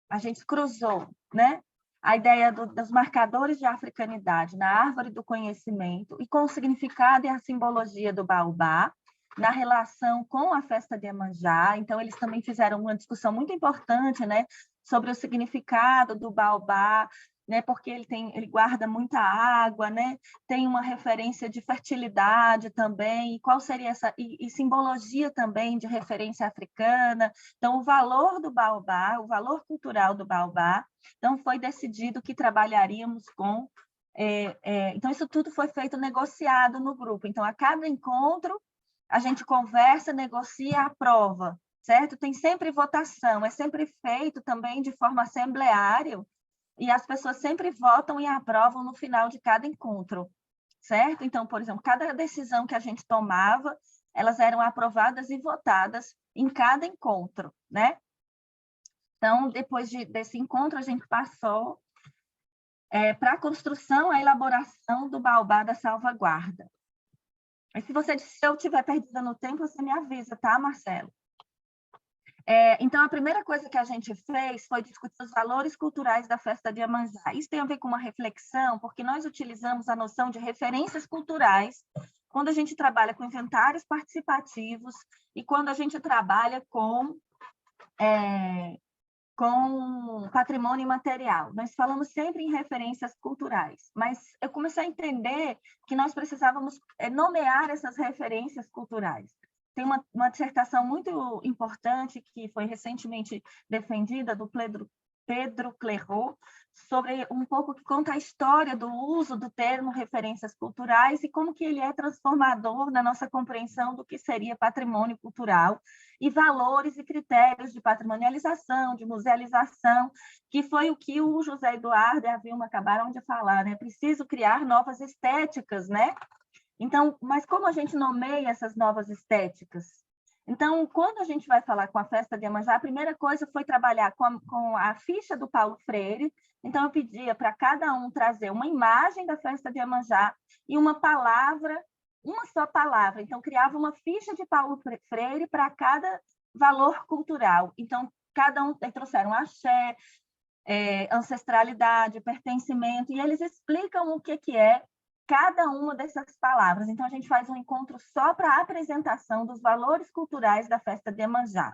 [SPEAKER 5] A gente cruzou, né? A ideia dos marcadores de africanidade na árvore do conhecimento e com o significado e a simbologia do baobá na relação com a festa de Iemanjá. Então, eles também fizeram uma discussão muito importante, né, sobre o significado do baobá, né, porque ele guarda muita água, né, tem uma referência de fertilidade também, e qual seria essa e simbologia também de referência africana. Então, o valor do baobá, o valor cultural do baobá. Então, foi decidido que trabalharíamos com então, isso tudo foi feito negociado no grupo. Então, a cada encontro, a gente conversa, negocia, aprova, certo? Tem sempre votação, é sempre feito também de forma assembleária, e as pessoas sempre votam e aprovam no final de cada encontro, certo? Então, por exemplo, cada decisão que a gente tomava, elas eram aprovadas e votadas em cada encontro, né? Então, depois desse encontro, a gente passou para a construção, a elaboração do baobá da salvaguarda. E se eu estiver perdida no tempo, você me avisa, tá, Marcelo? Então, a primeira coisa que a gente fez foi discutir os valores culturais da festa de Iemanjá. Isso tem a ver com uma reflexão, porque nós utilizamos a noção de referências culturais quando a gente trabalha com inventários participativos e quando a gente trabalha com patrimônio imaterial. Nós falamos sempre em referências culturais, mas eu comecei a entender que nós precisávamos nomear essas referências culturais. Tem uma dissertação muito importante que foi recentemente defendida do Pedro Clairaut, sobre um pouco que conta a história do uso do termo referências culturais e como que ele é transformador na nossa compreensão do que seria patrimônio cultural e valores e critérios de patrimonialização, de musealização, que foi o que o José Eduardo e a Vilma acabaram de falar, né? Preciso criar novas estéticas, né? Então, mas como a gente nomeia essas novas estéticas? Então, quando a gente vai falar com a festa de Iemanjá, a primeira coisa foi trabalhar com a ficha do Paulo Freire. Então, eu pedia para cada um trazer uma imagem da festa de Iemanjá e uma palavra, uma só palavra. Então, criava uma ficha de Paulo Freire para cada valor cultural. Então, cada um trouxeram axé, ancestralidade, pertencimento, e eles explicam o que é cada uma dessas palavras. Então, a gente faz um encontro só para a apresentação dos valores culturais da festa de Iemanjá,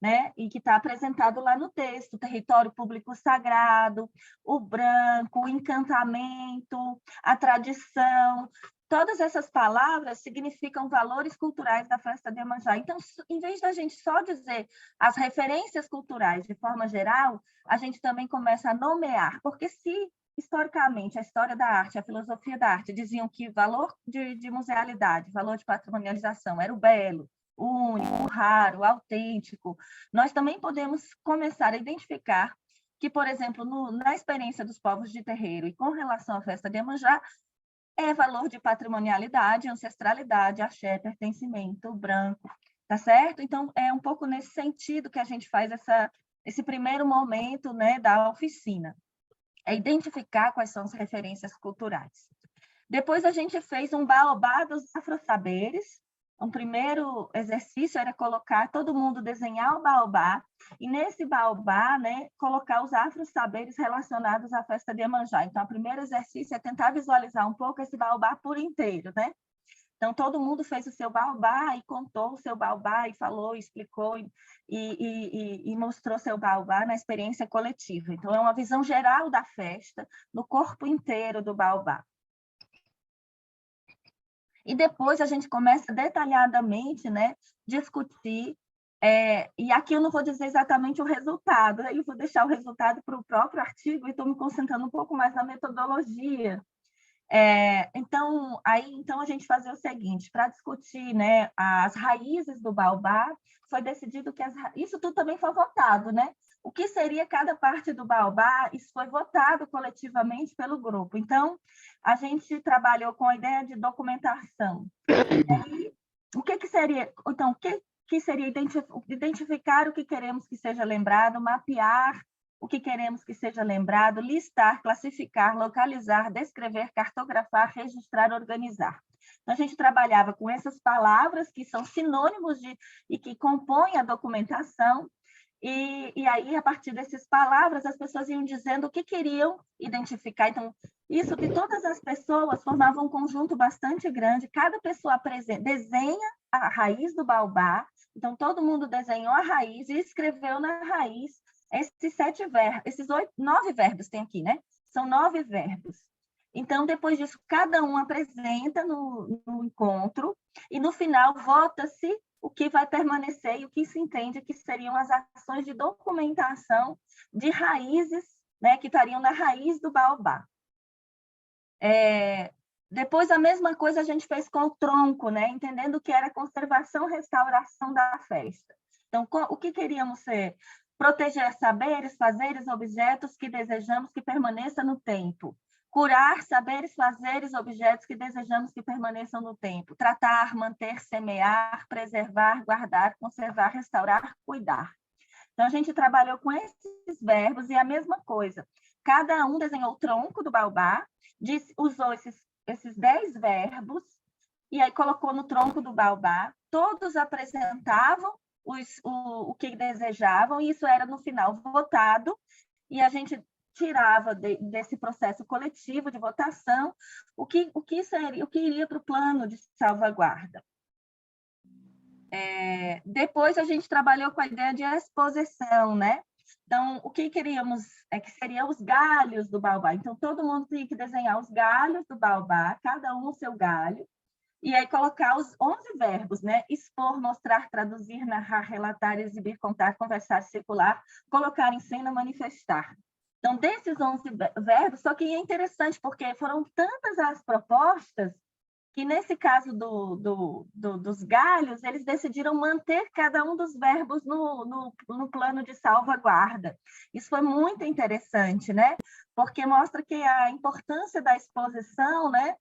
[SPEAKER 5] né? E que está apresentado lá no texto: território público sagrado, o branco, o encantamento, a tradição. Todas essas palavras significam valores culturais da festa de Iemanjá. Então, em vez da gente só dizer as referências culturais de forma geral, a gente também começa a nomear, porque se historicamente, a história da arte, a filosofia da arte diziam que valor de musealidade, valor de patrimonialização era o belo, o único, o raro, o autêntico, nós também podemos começar a identificar que, por exemplo, na experiência dos povos de terreiro e com relação à festa de Iemanjá, é valor de patrimonialidade, ancestralidade, axé, pertencimento, branco, tá certo? Então, é um pouco nesse sentido que a gente faz esse primeiro momento, né, da oficina. É identificar quais são as referências culturais. Depois a gente fez um baobá dos afro-saberes. Um primeiro exercício era colocar todo mundo desenhar o baobá e nesse baobá, né, colocar os afro-saberes relacionados à festa de Iemanjá. Então, o primeiro exercício é tentar visualizar um pouco esse baobá por inteiro, né? Então, todo mundo fez o seu baobá e contou o seu baobá e falou, explicou e mostrou seu baobá na experiência coletiva. Então, é uma visão geral da festa, no corpo inteiro do baobá. E depois a gente começa detalhadamente, né, discutir, e aqui eu não vou dizer exatamente o resultado, eu vou deixar o resultado para o próprio artigo e estou me concentrando um pouco mais na metodologia. Então, a gente fazia o seguinte, para discutir, né, as raízes do baobá, foi decidido que isso tudo também foi votado, né? O que seria cada parte do baobá, isso foi votado coletivamente pelo grupo. Então, a gente trabalhou com a ideia de documentação. E aí, o que seria? Então, o que seria identificar o que queremos que seja lembrado, mapear o que queremos que seja lembrado, listar, classificar, localizar, descrever, cartografar, registrar, organizar. Então, a gente trabalhava com essas palavras que são sinônimos e que compõem a documentação, e aí, a partir dessas palavras, as pessoas iam dizendo o que queriam identificar. Então, isso que todas as pessoas formavam um conjunto bastante grande, cada pessoa desenha a raiz do baobá, então todo mundo desenhou a raiz e escreveu na raiz esses 9 verbos tem aqui, né? São 9 verbos. Então, depois disso, cada um apresenta no encontro e, no final, vota-se o que vai permanecer e o que se entende que seriam as ações de documentação de raízes, né, que estariam na raiz do baobá. Depois, a mesma coisa a gente fez com o tronco, né, entendendo que era conservação, restauração da festa. Então, o que queríamos ser? Proteger saberes, fazeres, objetos que desejamos que permaneçam no tempo. Curar saberes, fazeres, objetos que desejamos que permaneçam no tempo. Tratar, manter, semear, preservar, guardar, conservar, restaurar, cuidar. Então, a gente trabalhou com esses verbos e a mesma coisa. Cada um desenhou o tronco do baobá, usou esses 10 verbos e aí colocou no tronco do baobá. Todos apresentavam o que desejavam e isso era, no final, votado e a gente tirava desse processo coletivo de votação o que iria para o plano de salvaguarda. Depois a gente trabalhou com a ideia de exposição, né? Então, o que queríamos que seriam os galhos do baobá. Então, todo mundo tinha que desenhar os galhos do baobá, cada um o seu galho, e aí colocar os 11 verbos, né? Expor, mostrar, traduzir, narrar, relatar, exibir, contar, conversar, circular, colocar em cena, manifestar. Então, desses 11 verbos, só que é interessante, porque foram tantas as propostas que, nesse caso dos galhos, eles decidiram manter cada um dos verbos no plano de salvaguarda. Isso foi muito interessante, né? Porque mostra que a importância da exposição, né,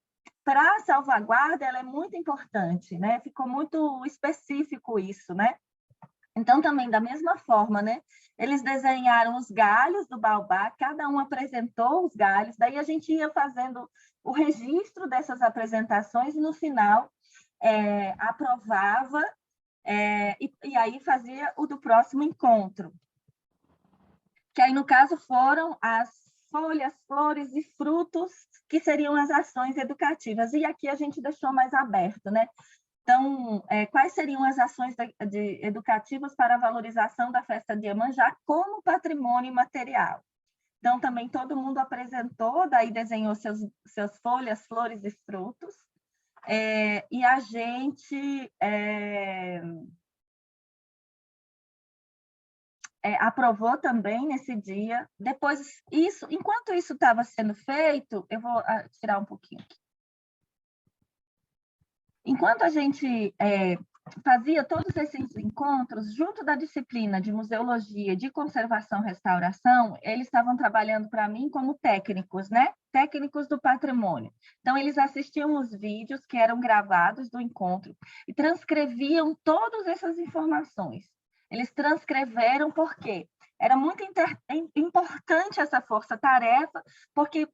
[SPEAKER 5] para a salvaguarda, ela é muito importante, né? Ficou muito específico isso, né? Então, também, da mesma forma, né? Eles desenharam os galhos do baobá, cada um apresentou os galhos, daí a gente ia fazendo o registro dessas apresentações e, no final, aprovava e aí fazia o do próximo encontro. Que aí, no caso, foram as folhas, flores e frutos, que seriam as ações educativas. E aqui a gente deixou mais aberto, né? Então, quais seriam as ações educativas para a valorização da festa de Iemanjá como patrimônio material? Então, também todo mundo apresentou, daí desenhou seus folhas, flores e frutos, e a gente aprovou também nesse dia. Depois, enquanto isso estava sendo feito, eu vou tirar um pouquinho aqui. Enquanto a gente fazia todos esses encontros, junto da disciplina de museologia, de conservação e restauração, eles estavam trabalhando para mim como técnicos, né? Técnicos do patrimônio. Então, eles assistiam os vídeos que eram gravados do encontro e transcreviam todas essas informações. Eles transcreveram porque era muito importante essa força-tarefa, porque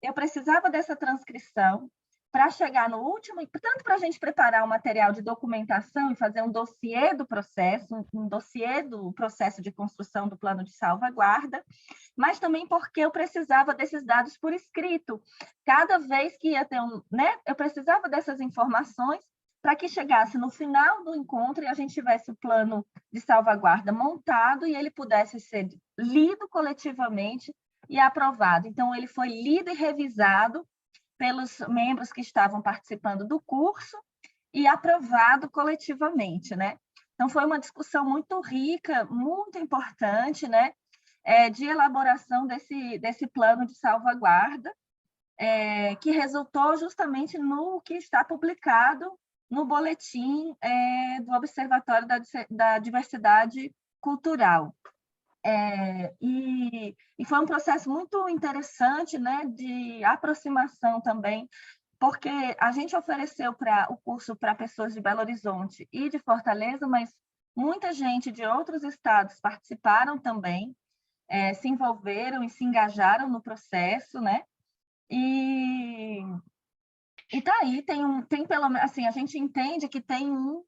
[SPEAKER 5] eu precisava dessa transcrição para chegar no último, tanto para a gente preparar o material de documentação e fazer um dossiê do processo, um dossiê do processo de construção do plano de salvaguarda, mas também porque eu precisava desses dados por escrito. Cada vez que ia ter eu precisava dessas informações para que chegasse no final do encontro e a gente tivesse o plano de salvaguarda montado e ele pudesse ser lido coletivamente e aprovado. Então, ele foi lido e revisado pelos membros que estavam participando do curso e aprovado coletivamente, né? Então, foi uma discussão muito rica, muito importante, né? De elaboração desse plano de salvaguarda, que resultou justamente no que está publicado no boletim do Observatório da Diversidade Cultural. E foi um processo muito interessante, né, de aproximação também, porque a gente ofereceu o curso para pessoas de Belo Horizonte e de Fortaleza, mas muita gente de outros estados participaram também, se envolveram e se engajaram no processo, né? E tá aí, tem pelo menos, assim, a gente entende que tem um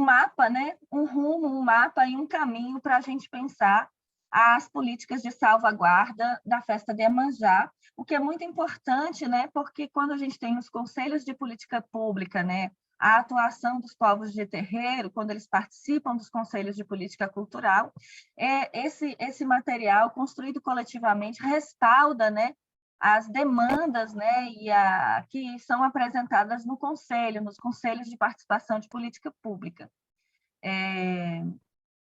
[SPEAKER 5] mapa, né? Um rumo, um mapa e um caminho para a gente pensar as políticas de salvaguarda da festa de Iemanjá, o que é muito importante, né? Porque quando a gente tem os conselhos de política pública, né? A atuação dos povos de terreiro, quando eles participam dos conselhos de política cultural, esse material construído coletivamente respalda, né? As demandas, né, que são apresentadas no conselho, nos conselhos de participação de política pública.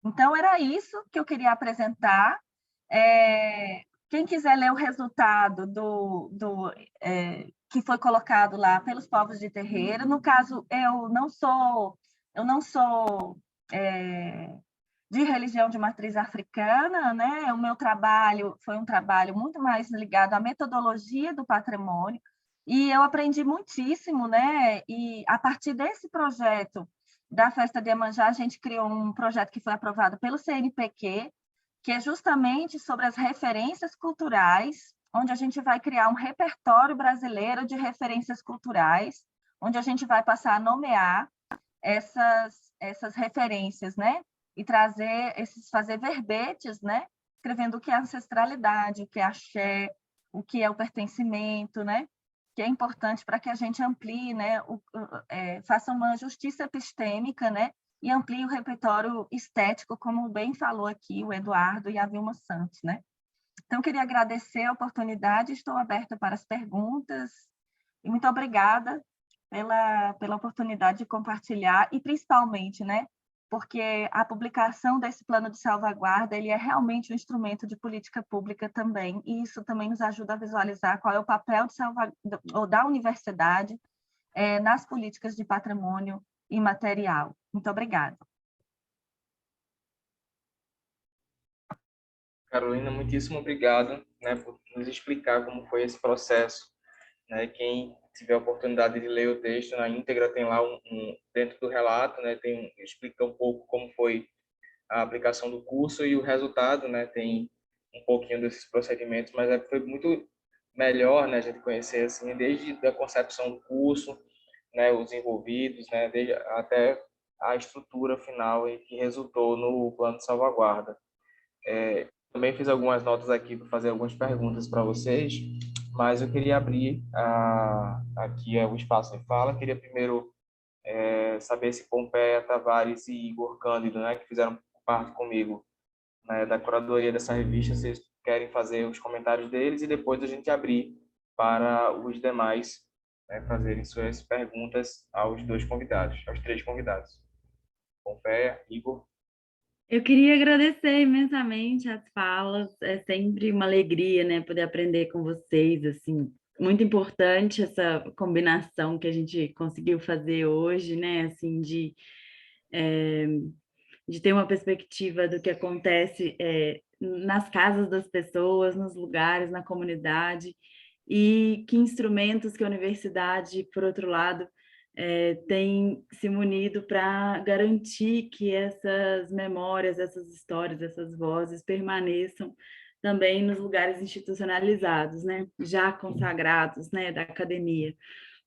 [SPEAKER 5] Então, era isso que eu queria apresentar. Quem quiser ler o resultado que foi colocado lá pelos povos de terreiro, no caso, eu não sou de religião de matriz africana, né? O meu trabalho foi um trabalho muito mais ligado à metodologia do patrimônio, e eu aprendi muitíssimo, né? E a partir desse projeto da Festa de Iemanjá, a gente criou um projeto que foi aprovado pelo CNPq, que é justamente sobre as referências culturais, onde a gente vai criar um repertório brasileiro de referências culturais, onde a gente vai passar a nomear essas referências, né? E fazer verbetes, né? Escrevendo o que é ancestralidade, o que é axé, o que é o pertencimento, né? Que é importante para que a gente amplie, né? Faça uma justiça epistêmica, né? E amplie o repertório estético, como bem falou aqui o Eduardo e a Vilma Santos, né? Então, queria agradecer a oportunidade, estou aberta para as perguntas, e muito obrigada pela oportunidade de compartilhar, e principalmente, né, porque a publicação desse plano de salvaguarda ele é realmente um instrumento de política pública também, e isso também nos ajuda a visualizar qual é o papel da universidade nas políticas de patrimônio imaterial. Muito obrigada.
[SPEAKER 2] Carolina, muitíssimo obrigado, né, por nos explicar como foi esse processo, né? Quem tiver a oportunidade de ler o texto na íntegra tem lá dentro do relato, né, explica um pouco como foi a aplicação do curso e o resultado, né, tem um pouquinho desses procedimentos, mas foi muito melhor, né, a gente conhecer assim desde a concepção do curso, né, os envolvidos, né, até a estrutura final e que resultou no plano de salvaguarda. Também fiz algumas notas aqui para fazer algumas perguntas para vocês, mas eu queria abrir aqui o espaço de fala. Queria primeiro saber se Pompeia Tavares e Igor Cândido, né, que fizeram parte comigo, né, da curadoria dessa revista, vocês querem fazer os comentários deles e depois a gente abrir para os demais, né, fazerem suas perguntas aos três convidados. Pompeia, Igor.
[SPEAKER 6] Eu queria agradecer imensamente as falas, é sempre uma alegria, né, poder aprender com vocês, assim, muito importante essa combinação que a gente conseguiu fazer hoje, né, assim, de ter uma perspectiva do que acontece nas casas das pessoas, nos lugares, na comunidade, e que instrumentos que a universidade, por outro lado, tem se munido para garantir que essas memórias, essas histórias, essas vozes permaneçam também nos lugares institucionalizados, né? Já consagrados, né, da academia.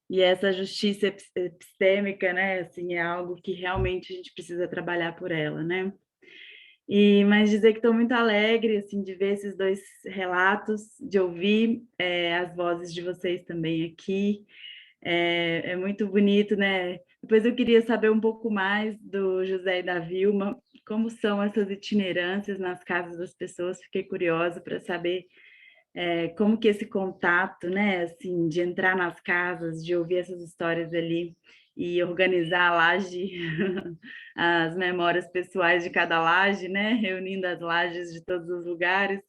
[SPEAKER 6] E essa justiça epistêmica, né, assim, é algo que realmente a gente precisa trabalhar por ela, né? Mas dizer que estou muito alegre, assim, de ver esses dois relatos, de ouvir as vozes de vocês também aqui. É muito bonito, né? Depois eu queria saber um pouco mais do José e da Vilma, como são essas itinerâncias nas casas das pessoas. Fiquei curiosa para saber como que esse contato, né, assim, de entrar nas casas, de ouvir essas histórias ali e organizar a laje, as memórias pessoais de cada laje, né, reunindo as lajes de todos os lugares.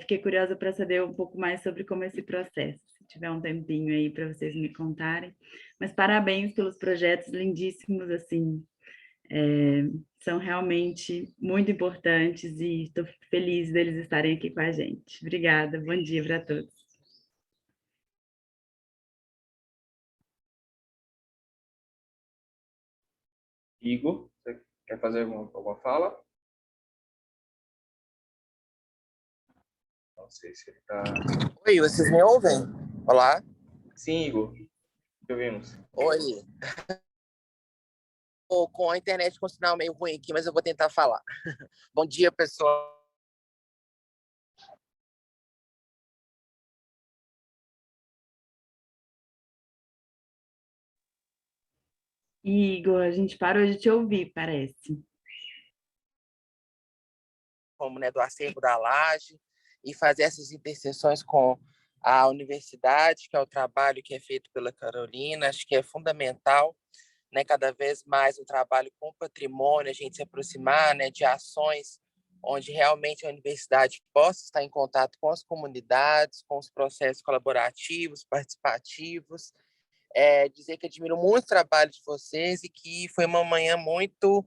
[SPEAKER 6] Fiquei curiosa para saber um pouco mais sobre como é esse processo, se tiver um tempinho aí para vocês me contarem. Mas parabéns pelos projetos lindíssimos, assim, são realmente muito importantes e estou feliz deles estarem aqui com a gente. Obrigada, bom dia para todos.
[SPEAKER 2] Igor, você quer fazer alguma fala? Não sei se ele está...
[SPEAKER 7] Oi, vocês me ouvem? Olá.
[SPEAKER 2] Sim, Igor, te ouvimos.
[SPEAKER 7] Oi. Tô com a internet com sinal meio ruim aqui, mas eu vou tentar falar. Bom dia, pessoal.
[SPEAKER 6] Igor, a gente parou de te ouvir, parece.
[SPEAKER 7] Como, né, do acervo da Laje e fazer essas interseções com a universidade, que é o trabalho que é feito pela Carolina, acho que é fundamental, né, cada vez mais o trabalho com o patrimônio, a gente se aproximar, né, de ações onde realmente a universidade possa estar em contato com as comunidades, com os processos colaborativos, participativos, dizer que admiro muito o trabalho de vocês e que foi uma manhã muito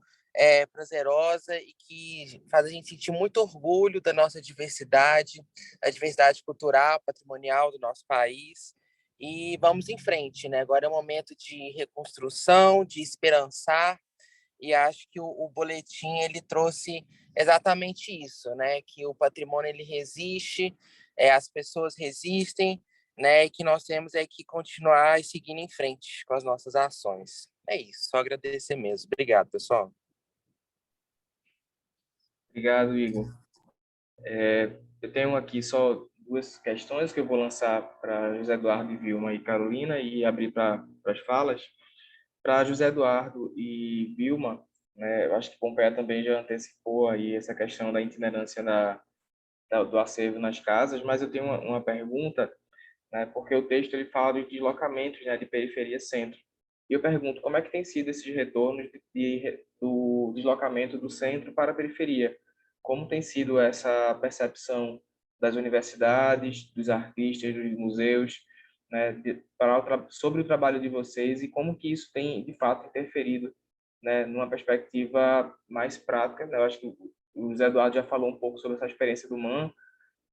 [SPEAKER 7] prazerosa e que faz a gente sentir muito orgulho da nossa diversidade, a diversidade cultural, patrimonial do nosso país. E vamos em frente, né? Agora é um momento de reconstrução, de esperançar, e acho que o boletim ele trouxe exatamente isso, né? Que o patrimônio ele resiste, as pessoas resistem, né? E que nós temos que continuar e seguir em frente com as nossas ações. É isso, só agradecer mesmo. Obrigado, pessoal.
[SPEAKER 2] Obrigado, Igor. Eu tenho aqui só duas questões que eu vou lançar para José Eduardo, Vilma e Carolina e abrir para as falas. Para José Eduardo e Vilma, né, eu acho que Pompeia também já antecipou aí essa questão da itinerância do acervo nas casas, mas eu tenho uma pergunta, né, porque o texto ele fala de deslocamentos, né, de periferia-centro. E eu pergunto, como é que tem sido esses retornos do deslocamento do centro para a periferia? Como tem sido essa percepção das universidades, dos artistas, dos museus, né, sobre o trabalho de vocês e como que isso tem, de fato, interferido, né, numa perspectiva mais prática, né? Eu acho que o José Eduardo já falou um pouco sobre essa experiência do MAN,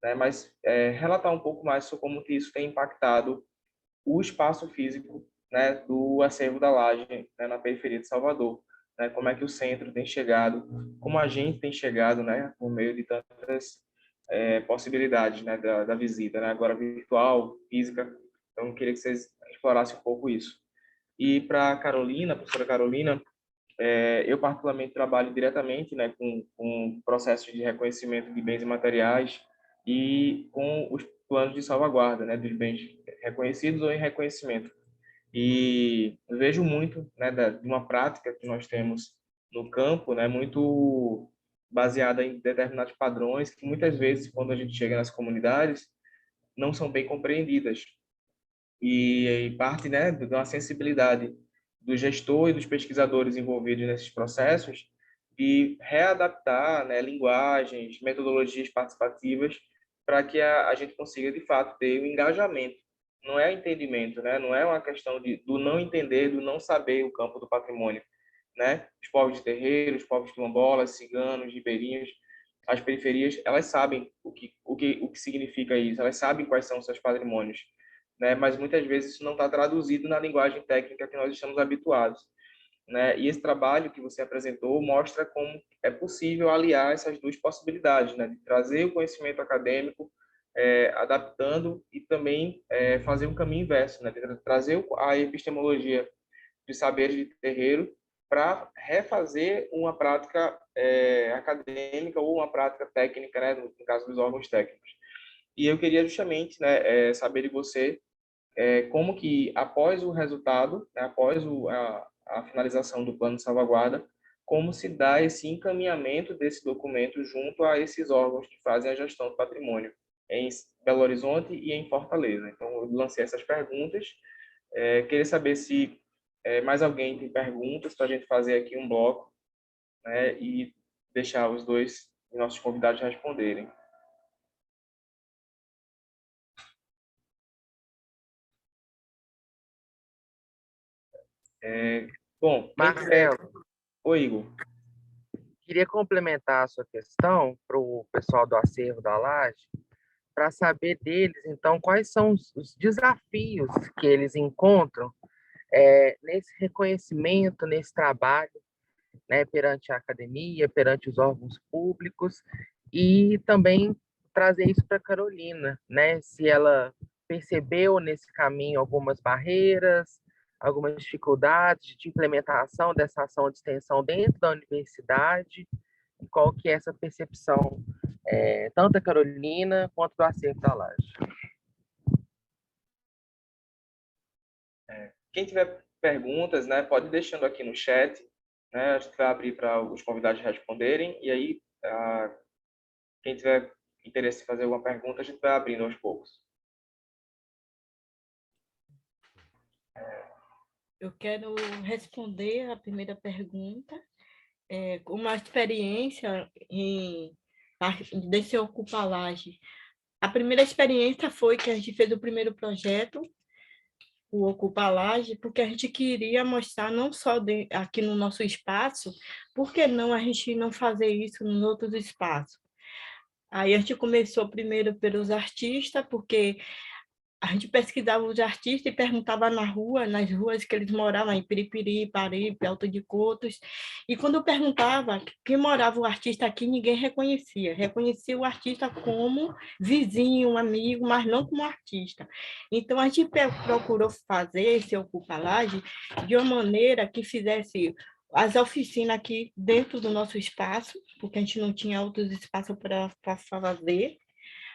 [SPEAKER 2] né, mas relatar um pouco mais sobre como que isso tem impactado o espaço físico, né, do acervo da Laje, né, na periferia de Salvador, né, como é que o centro tem chegado, como a gente tem chegado, né, por meio de tantas possibilidades, né, da visita, né, agora virtual, física. Então, eu queria que vocês explorassem um pouco isso. E para a Carolina, a professora Carolina, eu particularmente trabalho diretamente, né, com processos de reconhecimento de bens e materiais e com os planos de salvaguarda, né, dos bens reconhecidos ou em reconhecimento. E vejo muito, né, de uma prática que nós temos no campo, né, muito baseada em determinados padrões que muitas vezes, quando a gente chega nas comunidades, não são bem compreendidas. E parte, né, de uma sensibilidade do gestor e dos pesquisadores envolvidos nesses processos de readaptar, né, linguagens, metodologias participativas para que a gente consiga, de fato, ter o engajamento. Não é entendimento, né? Não é uma questão do não entender, do não saber o campo do patrimônio, né? Os povos de terreiro, os povos quilombolas, ciganos, ribeirinhos, as periferias, elas sabem o que significa isso, elas sabem quais são os seus patrimônios, né? Mas muitas vezes isso não está traduzido na linguagem técnica que nós estamos habituados, né? E esse trabalho que você apresentou mostra como é possível aliar essas duas possibilidades, né? De trazer o conhecimento acadêmico, adaptando e também fazer um caminho inverso, né? De trazer a epistemologia de saberes de terreiro para refazer uma prática acadêmica ou uma prática técnica, né? No caso dos órgãos técnicos. E eu queria justamente, né, saber de você como que, após o resultado, né, após a finalização do plano de salvaguarda, como se dá esse encaminhamento desse documento junto a esses órgãos que fazem a gestão do patrimônio em Belo Horizonte e em Fortaleza. Então, eu lancei essas perguntas. Queria saber se mais alguém tem perguntas para a gente fazer aqui um bloco, né, e deixar os dois nossos convidados responderem. Bom, quem quiser...
[SPEAKER 7] Marcelo,
[SPEAKER 2] Oi, Igor.
[SPEAKER 7] queria complementar a sua questão para o pessoal do acervo da Laje, para saber deles, então, quais são os desafios que eles encontram nesse reconhecimento, nesse trabalho, né, perante a academia, perante os órgãos públicos e também trazer isso para Carolina, né? Se ela percebeu nesse caminho algumas barreiras, algumas dificuldades de implementação dessa ação de extensão dentro da universidade, e qual que é essa percepção, tanto da Carolina quanto do acervo da Laje.
[SPEAKER 2] Quem tiver perguntas, né, pode ir deixando aqui no chat, né? A gente vai abrir para os convidados responderem, e aí, quem tiver interesse em fazer alguma pergunta, a gente vai abrindo aos poucos.
[SPEAKER 3] Eu quero responder a primeira pergunta. Como a experiência desse Ocupa Laje. A primeira experiência foi que a gente fez o primeiro projeto, o Ocupa Laje, porque a gente queria mostrar não só aqui no nosso espaço, por que não a gente não fazer isso nos outros espaços? Aí a gente começou primeiro pelos artistas, porque a gente pesquisava os artistas e perguntava na rua, nas ruas que eles moravam, em Piripiri, Paripe, Alto de Cotos. E quando eu perguntava quem morava o artista aqui, ninguém reconhecia. Reconhecia o artista como vizinho, um amigo, mas não como artista. Então, a gente procurou fazer esse Ocupa Laje de uma maneira que fizesse as oficinas aqui dentro do nosso espaço, porque a gente não tinha outros espaços para fazer.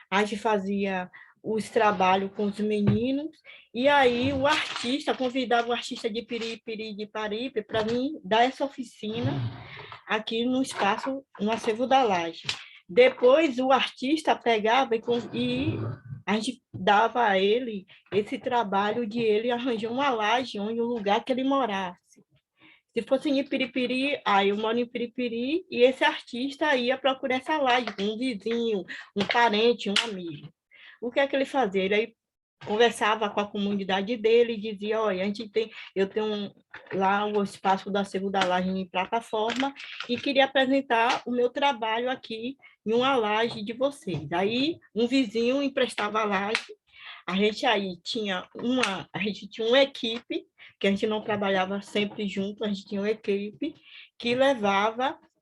[SPEAKER 3] A gente fazia os trabalhos com os meninos, e aí o artista, convidava o artista de Piripiri, de Paripe, para mim dar essa oficina aqui no espaço, no acervo da Laje. Depois o artista pegava e a gente dava a ele esse trabalho de ele arranjar uma laje onde o lugar que ele morasse. Se fosse em Piripiri, eu moro em Piripiri, e esse artista ia procurar essa laje, um vizinho, um parente, um amigo. O que é que ele fazia? Ele conversava com a comunidade dele e dizia, olha, eu tenho lá o espaço do acervo da laje em plataforma e queria apresentar o meu trabalho aqui em uma laje de vocês. Aí um vizinho emprestava a laje, a gente tinha uma equipe, que a gente não trabalhava sempre junto, a gente tinha uma equipe que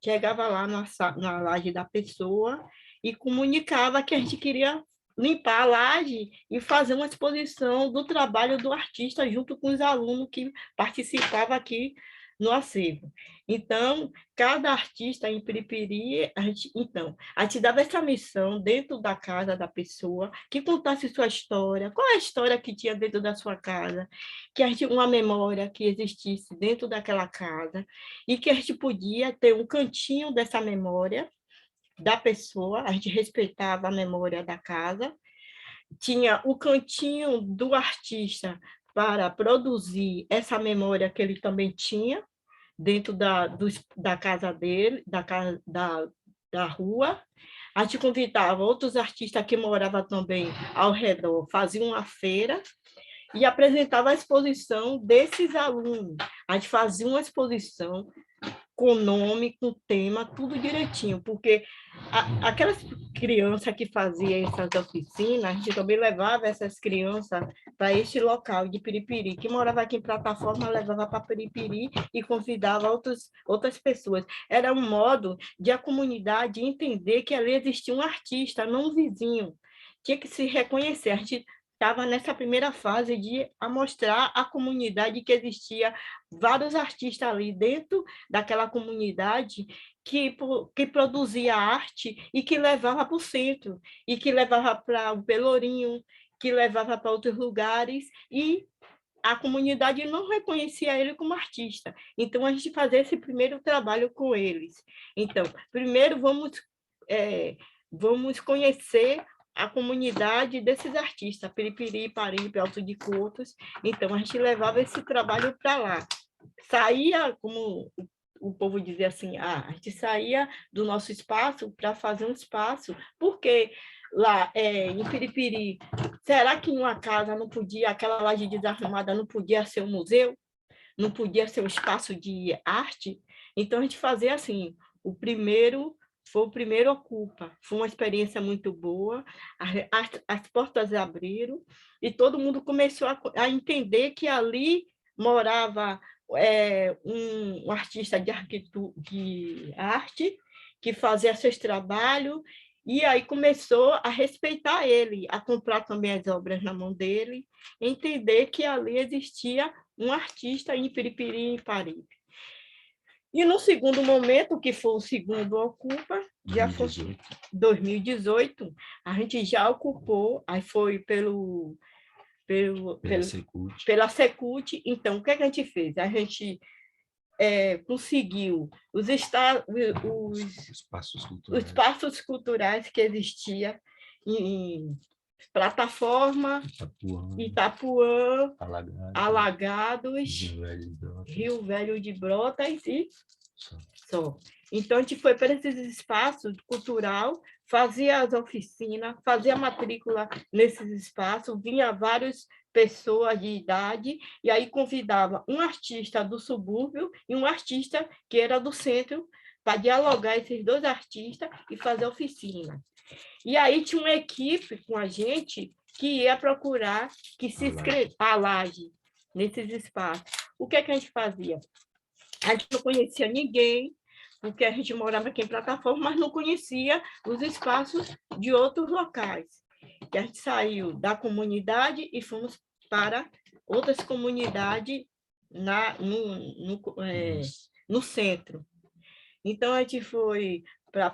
[SPEAKER 3] chegava lá na laje da pessoa e comunicava que a gente queria limpar a laje e fazer uma exposição do trabalho do artista junto com os alunos que participavam aqui no acervo. Então, cada artista em Piripiri, a gente dava essa missão dentro da casa da pessoa, que contasse sua história, qual é a história que tinha dentro da sua casa, que a gente, uma memória que existisse dentro daquela casa, e que a gente podia ter um cantinho dessa memória da pessoa, a gente respeitava a memória da casa, tinha o cantinho do artista para produzir essa memória que ele também tinha dentro da casa dele, da rua. A gente convidava outros artistas que moravam também ao redor, faziam uma feira e apresentava a exposição desses alunos. A gente fazia uma exposição com nome, com tema, tudo direitinho, porque aquelas crianças que faziam essas oficinas, a gente também levava essas crianças para este local de Piripiri, que morava aqui em plataforma, levava para Piripiri e convidava outras pessoas. Era um modo de a comunidade entender que ali existia um artista, não um vizinho. Tinha que se reconhecer. A gente estava nessa primeira fase de mostrar à comunidade que existia vários artistas ali dentro daquela comunidade que produzia arte e que levava para o centro, e que levava para o Pelourinho, que levava para outros lugares, e a comunidade não reconhecia ele como artista. Então, a gente fazia esse primeiro trabalho com eles. Então, primeiro vamos conhecer a comunidade desses artistas, Piripiri, Paripe, Alto de Cotos. Então, a gente levava esse trabalho para lá. Saía, como o povo dizia assim, a gente saía do nosso espaço para fazer um espaço, porque lá em Piripiri, será que em uma casa não podia, aquela laje desarrumada não podia ser um museu? Não podia ser um espaço de arte? Então, a gente fazia assim, foi o primeiro Ocupa, foi uma experiência muito boa, as portas abriram e todo mundo começou a entender que ali morava um artista de arte que fazia seus trabalhos E aí começou a respeitar ele, a comprar também as obras na mão dele, entender que ali existia um artista em Piripiri e Paripe. E no segundo momento, que foi o segundo Ocupa, já foi 2018, a gente já ocupou, aí foi pela Secult. Então, o que a gente fez? A gente conseguiu os espaços culturais que existiam em Plataforma, Itapuã, Alagados, Rio Velho de Brotas e só. Então, a gente foi para esses espaços cultural, fazia as oficinas, fazia a matrícula nesses espaços, vinha várias pessoas de idade, e aí convidava um artista do subúrbio e um artista que era do centro, para dialogar esses dois artistas e fazer oficina. E aí tinha uma equipe com a gente que ia procurar que se inscrevesse a laje nesses espaços. O que a gente fazia? A gente não conhecia ninguém, porque a gente morava aqui em Plataforma, mas não conhecia os espaços de outros locais. E a gente saiu da comunidade e fomos para outras comunidades no centro. Então, a gente foi para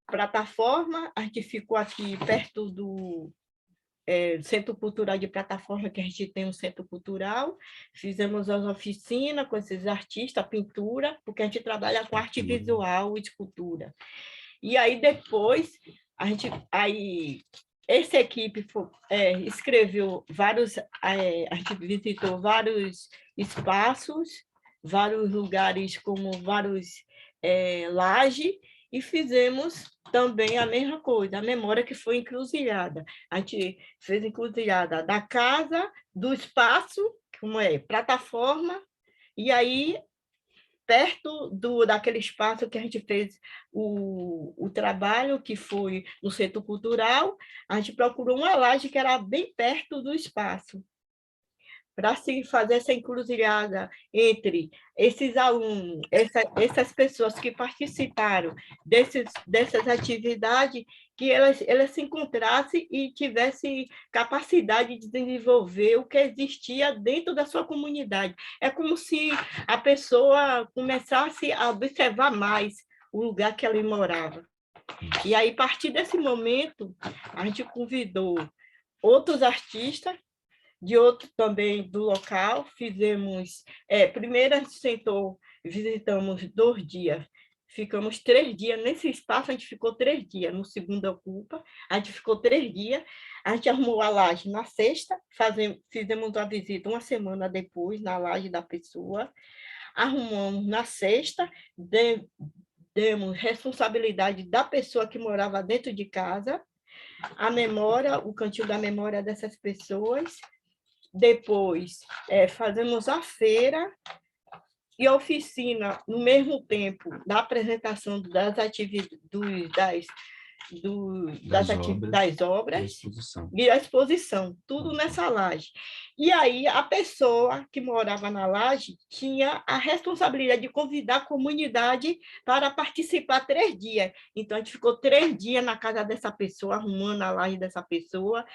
[SPEAKER 3] Plataforma, a gente ficou aqui perto do Centro Cultural de Plataforma, que a gente tem um centro cultural, fizemos as oficinas com esses artistas, pintura, porque a gente trabalha com arte visual e escultura. E aí, depois, essa equipe escreveu vários, a gente visitou vários espaços, vários lugares, como vários lajes, e fizemos também a mesma coisa, a memória que foi encruzilhada. A gente fez encruzilhada da casa, do espaço, como Plataforma, e aí, perto daquele espaço que a gente fez o trabalho, que foi no Centro Cultural, a gente procurou uma laje que era bem perto do espaço, para se fazer essa encruzilhada entre esses alunos, essas pessoas que participaram dessas atividades, que elas se encontrassem e tivessem capacidade de desenvolver o que existia dentro da sua comunidade. É como se a pessoa começasse a observar mais o lugar que ela morava. E aí, a partir desse momento, a gente convidou outros artistas de outro também do local, fizemos, primeiro a gente visitamos 2 dias, ficamos 3 dias, nesse espaço a gente ficou 3 dias, no segundo Ocupa, a gente ficou 3 dias, a gente arrumou a laje na sexta, fizemos uma visita uma semana depois, na laje da pessoa, arrumamos na sexta, demos responsabilidade da pessoa que morava dentro de casa, a memória, o cantinho da memória dessas pessoas. Depois, fazemos a feira e a oficina, no mesmo tempo, da apresentação das obras e a exposição, tudo nessa laje. E aí, a pessoa que morava na laje tinha a responsabilidade de convidar a comunidade para participar 3 dias. Então, a gente ficou 3 dias na casa dessa pessoa, arrumando a laje dessa pessoa.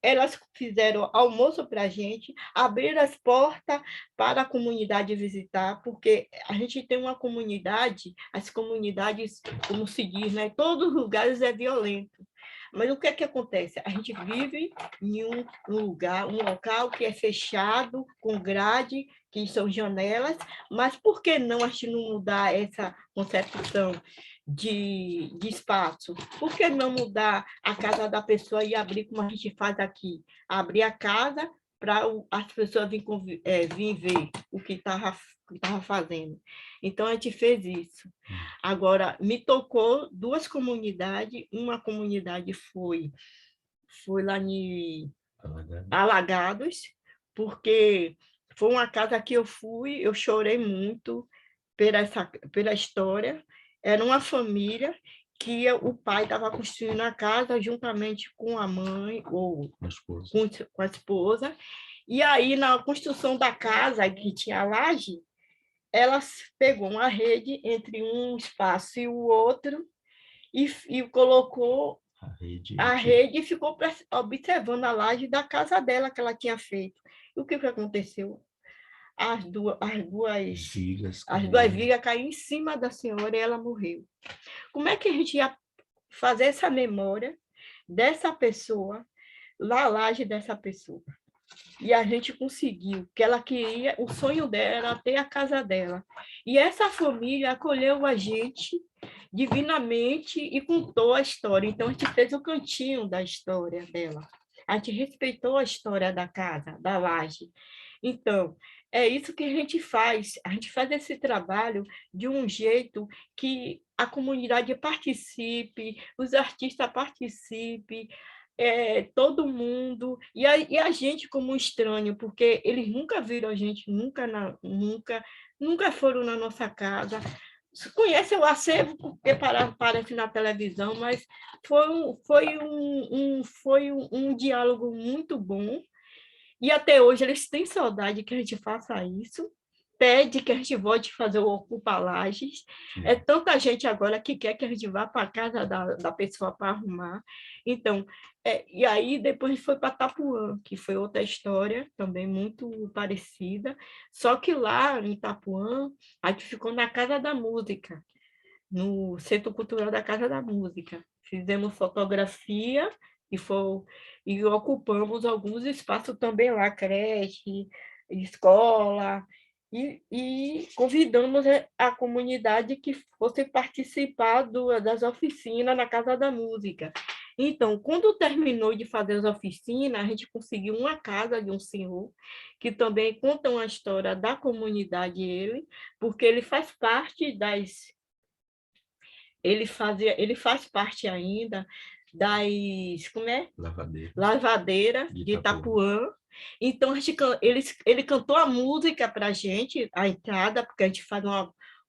[SPEAKER 3] Elas fizeram almoço para a gente, abriram as portas para a comunidade visitar, porque a gente tem uma comunidade, as comunidades, como se diz, né? Todos os lugares é violento. Mas o que é que acontece? A gente vive em um local que é fechado, com grade, que são janelas, mas por que não a gente não mudar essa concepção de espaço? Por que não mudar a casa da pessoa e abrir como a gente faz aqui? Abrir a casa para as pessoas virem ver o que estava fazendo. Então, a gente fez isso. Agora, me tocou 2 comunidades. Uma comunidade foi lá em Alagados, porque foi uma casa que eu chorei muito pela história. Era uma família que o pai estava construindo a casa juntamente com a mãe, ou com a esposa, e aí, na construção da casa, que tinha a laje, ela pegou uma rede entre um espaço e o outro, e colocou
[SPEAKER 4] A rede,
[SPEAKER 3] a rede e ficou observando a laje da casa dela que ela tinha feito. E o que aconteceu? As duas
[SPEAKER 4] vigas,
[SPEAKER 3] as duas vigas caíram em cima da senhora e ela morreu. Como é que a gente ia fazer essa memória dessa pessoa, na laje dessa pessoa? E a gente conseguiu, que ela queria, o sonho dela era ter a casa dela. E essa família acolheu a gente divinamente e contou a história. Então, a gente fez o cantinho da história dela. A gente respeitou a história da casa, da laje. Então, é isso que a gente faz. A gente faz esse trabalho de um jeito que a comunidade participe, os artistas participem, todo mundo, e a gente como estranho, porque eles nunca viram a gente, nunca foram na nossa casa, conhecem o acervo porque aparece na televisão, mas foi um diálogo muito bom, e até hoje eles têm saudade que a gente faça isso, pede que a gente volte a fazer o Ocupa Lages. É tanta gente agora que quer que a gente vá para a casa da pessoa para arrumar. Então, e aí depois foi para Itapuã, que foi outra história também muito parecida, só que lá em Itapuã, a gente ficou na Casa da Música, no Centro Cultural da Casa da Música. Fizemos fotografia e ocupamos alguns espaços também lá, creche, escola, e convidamos a comunidade que fosse participar das oficinas na Casa da Música. Então, quando terminou de fazer as oficinas, a gente conseguiu uma casa de um senhor, que também conta uma história da comunidade, porque ele faz parte ele faz parte ainda das lavadeiras de Itapuã. Então, ele cantou a música para a gente, a entrada, porque a gente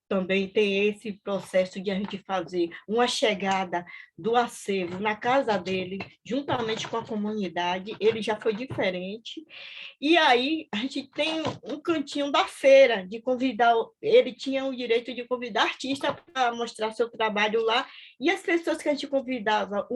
[SPEAKER 3] também tem esse processo de a gente fazer uma chegada do acervo na casa dele, juntamente com a comunidade. Ele já foi diferente. E aí a gente tem um cantinho da feira, de convidar, ele tinha o direito de convidar artistas para mostrar seu trabalho lá, e as pessoas que a gente convidava,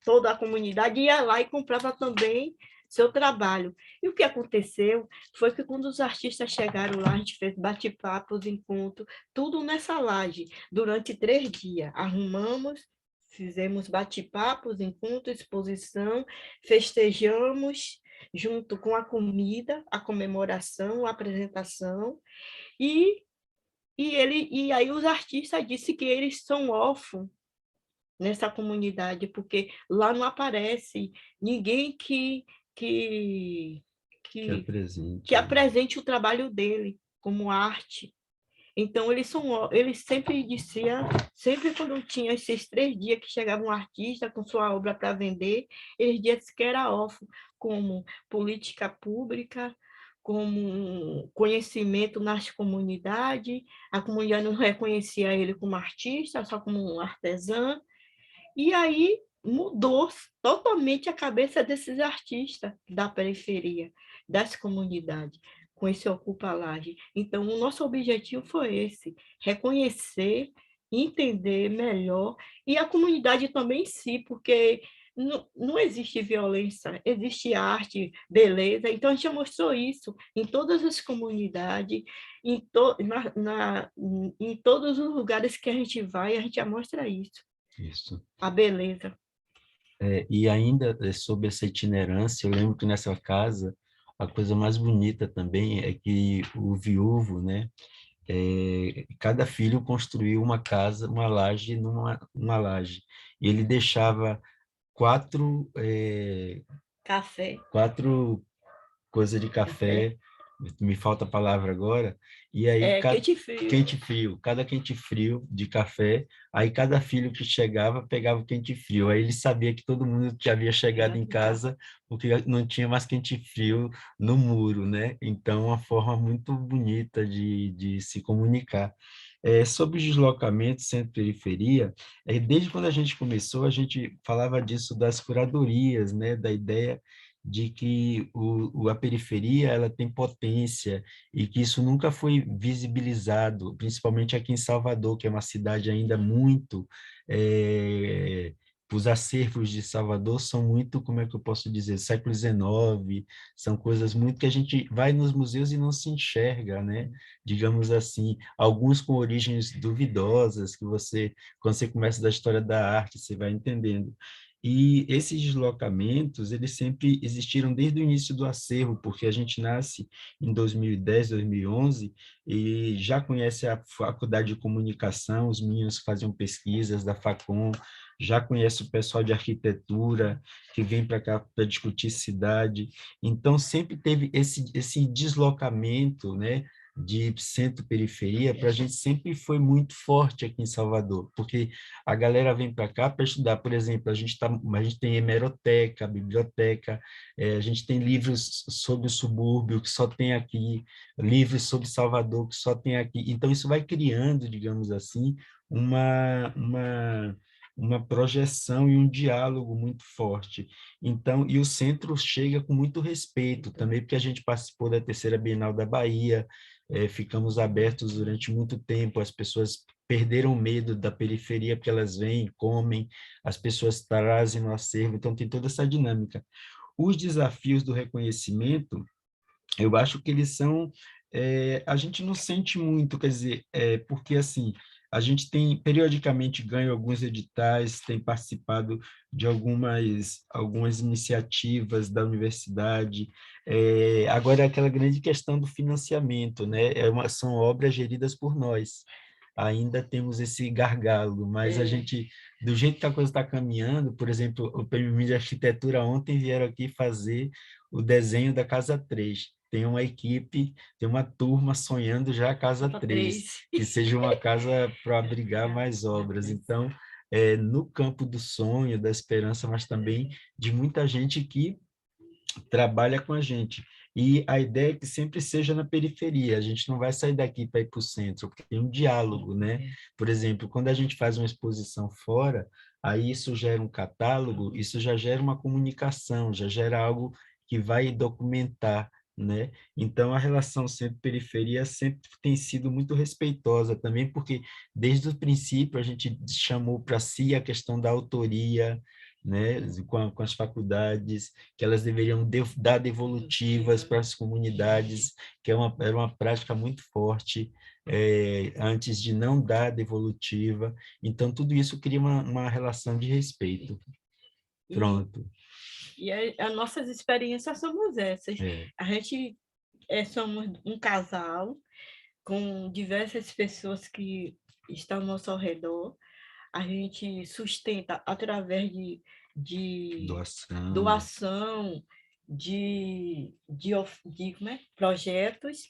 [SPEAKER 3] toda a comunidade ia lá e comprava também seu trabalho. E o que aconteceu foi que quando os artistas chegaram lá, a gente fez bate-papos, encontros, tudo nessa laje, durante 3 dias. Arrumamos, fizemos bate-papos, encontros, exposição, festejamos, junto com a comida, a comemoração, a apresentação, e aí os artistas disseram que eles são órfãos nessa comunidade, porque lá não aparece ninguém que apresente o trabalho dele como arte. Então, eles sempre diziam, sempre quando tinha esses 3 dias que chegava um artista com sua obra para vender, eles diziam que era órfão, como política pública, como conhecimento nas comunidades, a comunidade não reconhecia ele como artista, só como um artesão, e aí mudou totalmente a cabeça desses artistas da periferia, das comunidades, com esse Ocupa Laje. Então, o nosso objetivo foi esse, reconhecer, entender melhor, e a comunidade também em si, porque não existe violência, existe arte, beleza. Então, a gente já mostrou isso em todas as comunidades, em todos os lugares que a gente vai, a gente já mostra isso.
[SPEAKER 4] Isso.
[SPEAKER 3] A beleza.
[SPEAKER 4] E ainda sobre essa itinerância, eu lembro que nessa casa, a coisa mais bonita também é que o viúvo, né, cada filho construiu uma casa, uma laje numa laje. E ele deixava 4 coisas de café, me falta a palavra agora, e aí quente frio, cada quente frio de café, aí cada filho que chegava pegava o quente frio, aí ele sabia que todo mundo já havia chegado em casa, porque não tinha mais quente frio no muro, né? Então, uma forma muito bonita de se comunicar. Sobre os deslocamentos centro-periferia, desde quando a gente começou, a gente falava disso das curadorias, né? Da ideia de que a periferia ela tem potência e que isso nunca foi visibilizado, principalmente aqui em Salvador, que é uma cidade ainda muito... os acervos de Salvador são muito, como é que eu posso dizer, século XIX, são coisas muito que a gente vai nos museus e não se enxerga, né? Digamos assim, alguns com origens duvidosas, que você, quando você começa da história da arte, você vai entendendo. E esses deslocamentos, eles sempre existiram desde o início do acervo, porque a gente nasce em 2010, 2011, e já conhece a Faculdade de Comunicação, os meninos que faziam pesquisas da Facom, já conhece o pessoal de arquitetura, que vem para cá para discutir cidade. Então, sempre teve esse deslocamento, né, de centro-periferia, para a gente sempre foi muito forte aqui em Salvador, porque a galera vem para cá para estudar. Por exemplo, a gente tem hemeroteca, biblioteca, a gente tem livros sobre o subúrbio, que só tem aqui, livros sobre Salvador, que só tem aqui. Então, isso vai criando, digamos assim, uma projeção e um diálogo muito forte. Então, e o centro chega com muito respeito também, porque a gente participou da terceira Bienal da Bahia, ficamos abertos durante muito tempo, as pessoas perderam medo da periferia, porque elas vêm, comem, as pessoas trazem no acervo, então tem toda essa dinâmica. Os desafios do reconhecimento, eu acho que eles são... a gente não sente muito, quer dizer, porque assim, a gente tem periodicamente ganho alguns editais, tem participado de algumas iniciativas da universidade. Agora, é aquela grande questão do financiamento, né? São obras geridas por nós. Ainda temos esse gargalo, mas a gente, do jeito que a coisa está caminhando, por exemplo, o PMI de Arquitetura ontem vieram aqui fazer o desenho da Casa 3. Tem uma equipe, tem uma turma sonhando já a Casa 3, que seja uma casa para abrigar mais obras. Então, no campo do sonho, da esperança, mas também de muita gente que trabalha com a gente. E a ideia é que sempre seja na periferia, a gente não vai sair daqui para ir para o centro, porque tem um diálogo, né? Por exemplo, quando a gente faz uma exposição fora, aí isso gera um catálogo, isso já gera uma comunicação, já gera algo que vai documentar, né? Então, a relação centro-periferia sempre tem sido muito respeitosa também, porque desde o princípio a gente chamou para si a questão da autoria, né, com as faculdades, que elas deveriam dar devolutivas para as comunidades, que era uma prática muito forte, antes de não dar devolutiva. Então, tudo isso cria uma relação de respeito. Pronto.
[SPEAKER 3] E as nossas experiências somos essas. A gente somos um casal com diversas pessoas que estão ao nosso redor. A gente sustenta através de doação de projetos,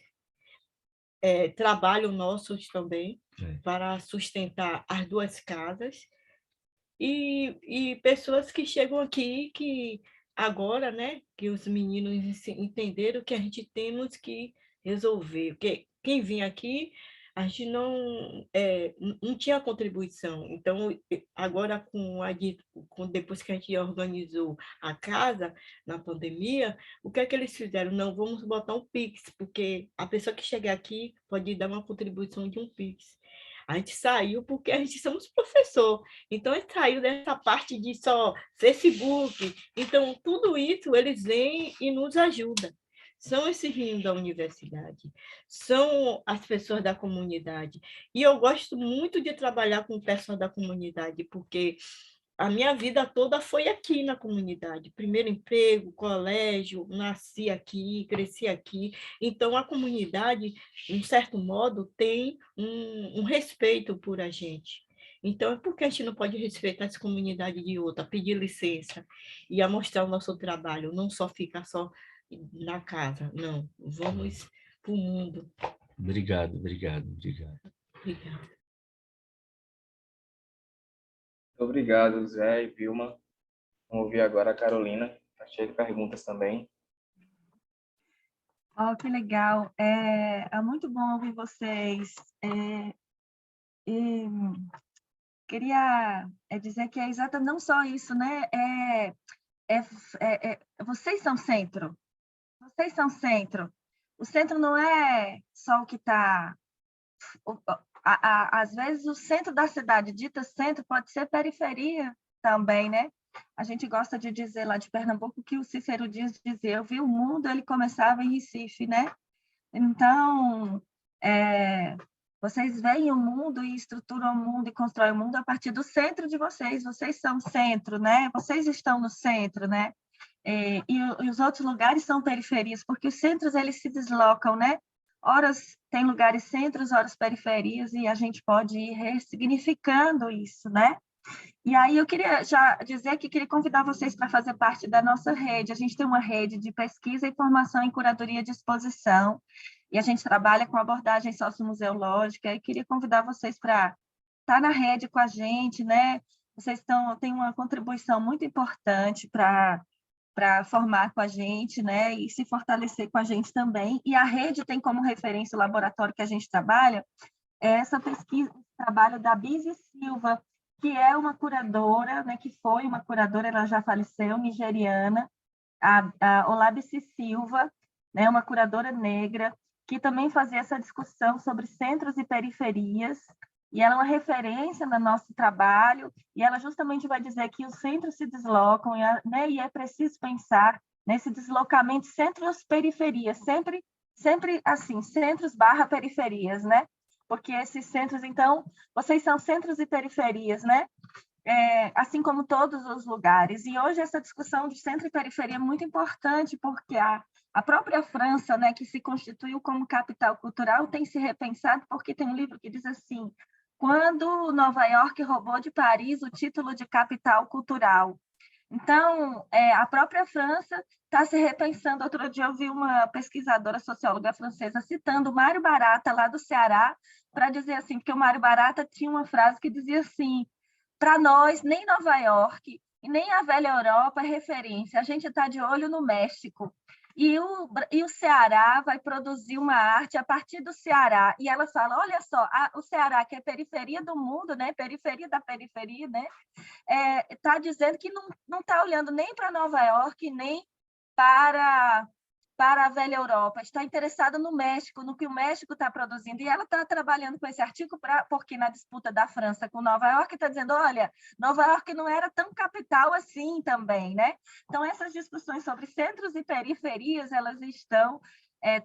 [SPEAKER 3] trabalho nossos também, para sustentar as duas casas, e pessoas que chegam aqui que agora, né, que os meninos entenderam que a gente temos que resolver, porque quem vinha aqui, a gente não tinha contribuição. Então, agora, depois que a gente organizou a casa, na pandemia, o que é que eles fizeram? Não, vamos botar um Pix, porque a pessoa que chegar aqui pode dar uma contribuição de um Pix. A gente saiu porque a gente somos professor, então a gente saiu dessa parte de só Facebook. Então, tudo isso eles vêm e nos ajudam. São esses meninos da universidade, são as pessoas da comunidade. E eu gosto muito de trabalhar com o pessoal da comunidade, porque a minha vida toda foi aqui na comunidade. Primeiro emprego, colégio, nasci aqui, cresci aqui. Então, a comunidade, em certo modo, tem um respeito por a gente. Então, por que a gente não pode respeitar essa comunidade de outra, pedir licença e mostrar o nosso trabalho, não só ficar só na casa, não. Vamos para o mundo.
[SPEAKER 4] Obrigado.
[SPEAKER 3] Obrigada.
[SPEAKER 2] Obrigado, Zé e Vilma. Vamos ouvir agora a Carolina, está cheia de perguntas também.
[SPEAKER 5] Oh, que legal. É muito bom ouvir vocês. Queria dizer que é exatamente não só isso, né? vocês são centro. Vocês são centro. O centro não é só o que está... Às vezes, o centro da cidade, dita centro, pode ser periferia também, né? A gente gosta de dizer lá de Pernambuco que o Cícero Dias dizia, eu vi o mundo, ele começava em Recife, né? Então, vocês veem o mundo e estruturam o mundo e constroem o mundo a partir do centro de vocês. Vocês são centro, né? Vocês estão no centro, né? E os outros lugares são periferias, porque os centros eles se deslocam, né? Horas tem lugares centros, horas periferias, e a gente pode ir ressignificando isso, né? E aí eu queria já dizer que queria convidar vocês para fazer parte da nossa rede. A gente tem uma rede de pesquisa e formação em curadoria de exposição, e a gente trabalha com abordagem sociomuseológica, e queria convidar vocês para estar na rede com a gente, né? Vocês têm uma contribuição muito importante para formar com a gente, né, e se fortalecer com a gente também. E a rede tem como referência o laboratório que a gente trabalha, essa pesquisa, esse trabalho da Bizi Silva, que é uma curadora, né, que foi uma curadora, ela já faleceu, nigeriana, a Olabisi Silva, né, uma curadora negra, que também fazia essa discussão sobre centros e periferias, e ela é uma referência no nosso trabalho, e ela justamente vai dizer que os centros se deslocam, né, e é preciso pensar nesse deslocamento centros-periferias, sempre assim, centros/periferias, né? Porque esses centros, então, vocês são centros e periferias, né? Assim como todos os lugares. E hoje essa discussão de centro e periferia é muito importante, porque a própria França, né, que se constituiu como capital cultural, tem se repensado, porque tem um livro que diz assim, quando Nova York roubou de Paris o título de capital cultural. Então, a própria França está se repensando. Outro dia eu vi uma pesquisadora socióloga francesa citando Mário Barata, lá do Ceará, para dizer assim, porque o Mário Barata tinha uma frase que dizia assim, para nós, nem Nova York e nem a velha Europa é referência, a gente está de olho no México. E o Ceará vai produzir uma arte a partir do Ceará. E ela fala, olha só, o Ceará, que é periferia do mundo, né? Periferia da periferia, né? Está dizendo que não está olhando nem para Nova York, nem para a velha Europa, está interessada no México, no que o México está produzindo. E ela está trabalhando com esse artigo porque na disputa da França com Nova York está dizendo, olha, Nova York não era tão capital assim também, né? Então, essas discussões sobre centros e periferias, elas estão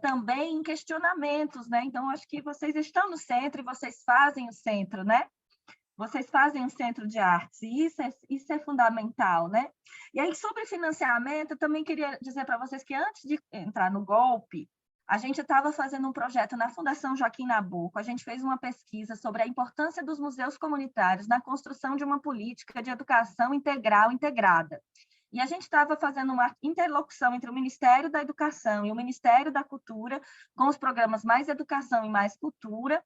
[SPEAKER 5] também em questionamentos, né? Então, acho que vocês estão no centro e vocês fazem o centro, né? Vocês fazem um centro de artes, e isso é fundamental, né? E aí, sobre financiamento, eu também queria dizer para vocês que antes de entrar no golpe, a gente estava fazendo um projeto na Fundação Joaquim Nabuco, a gente fez uma pesquisa sobre a importância dos museus comunitários na construção de uma política de educação integral integrada. E a gente estava fazendo uma interlocução entre o Ministério da Educação e o Ministério da Cultura, com os programas Mais Educação e Mais Cultura,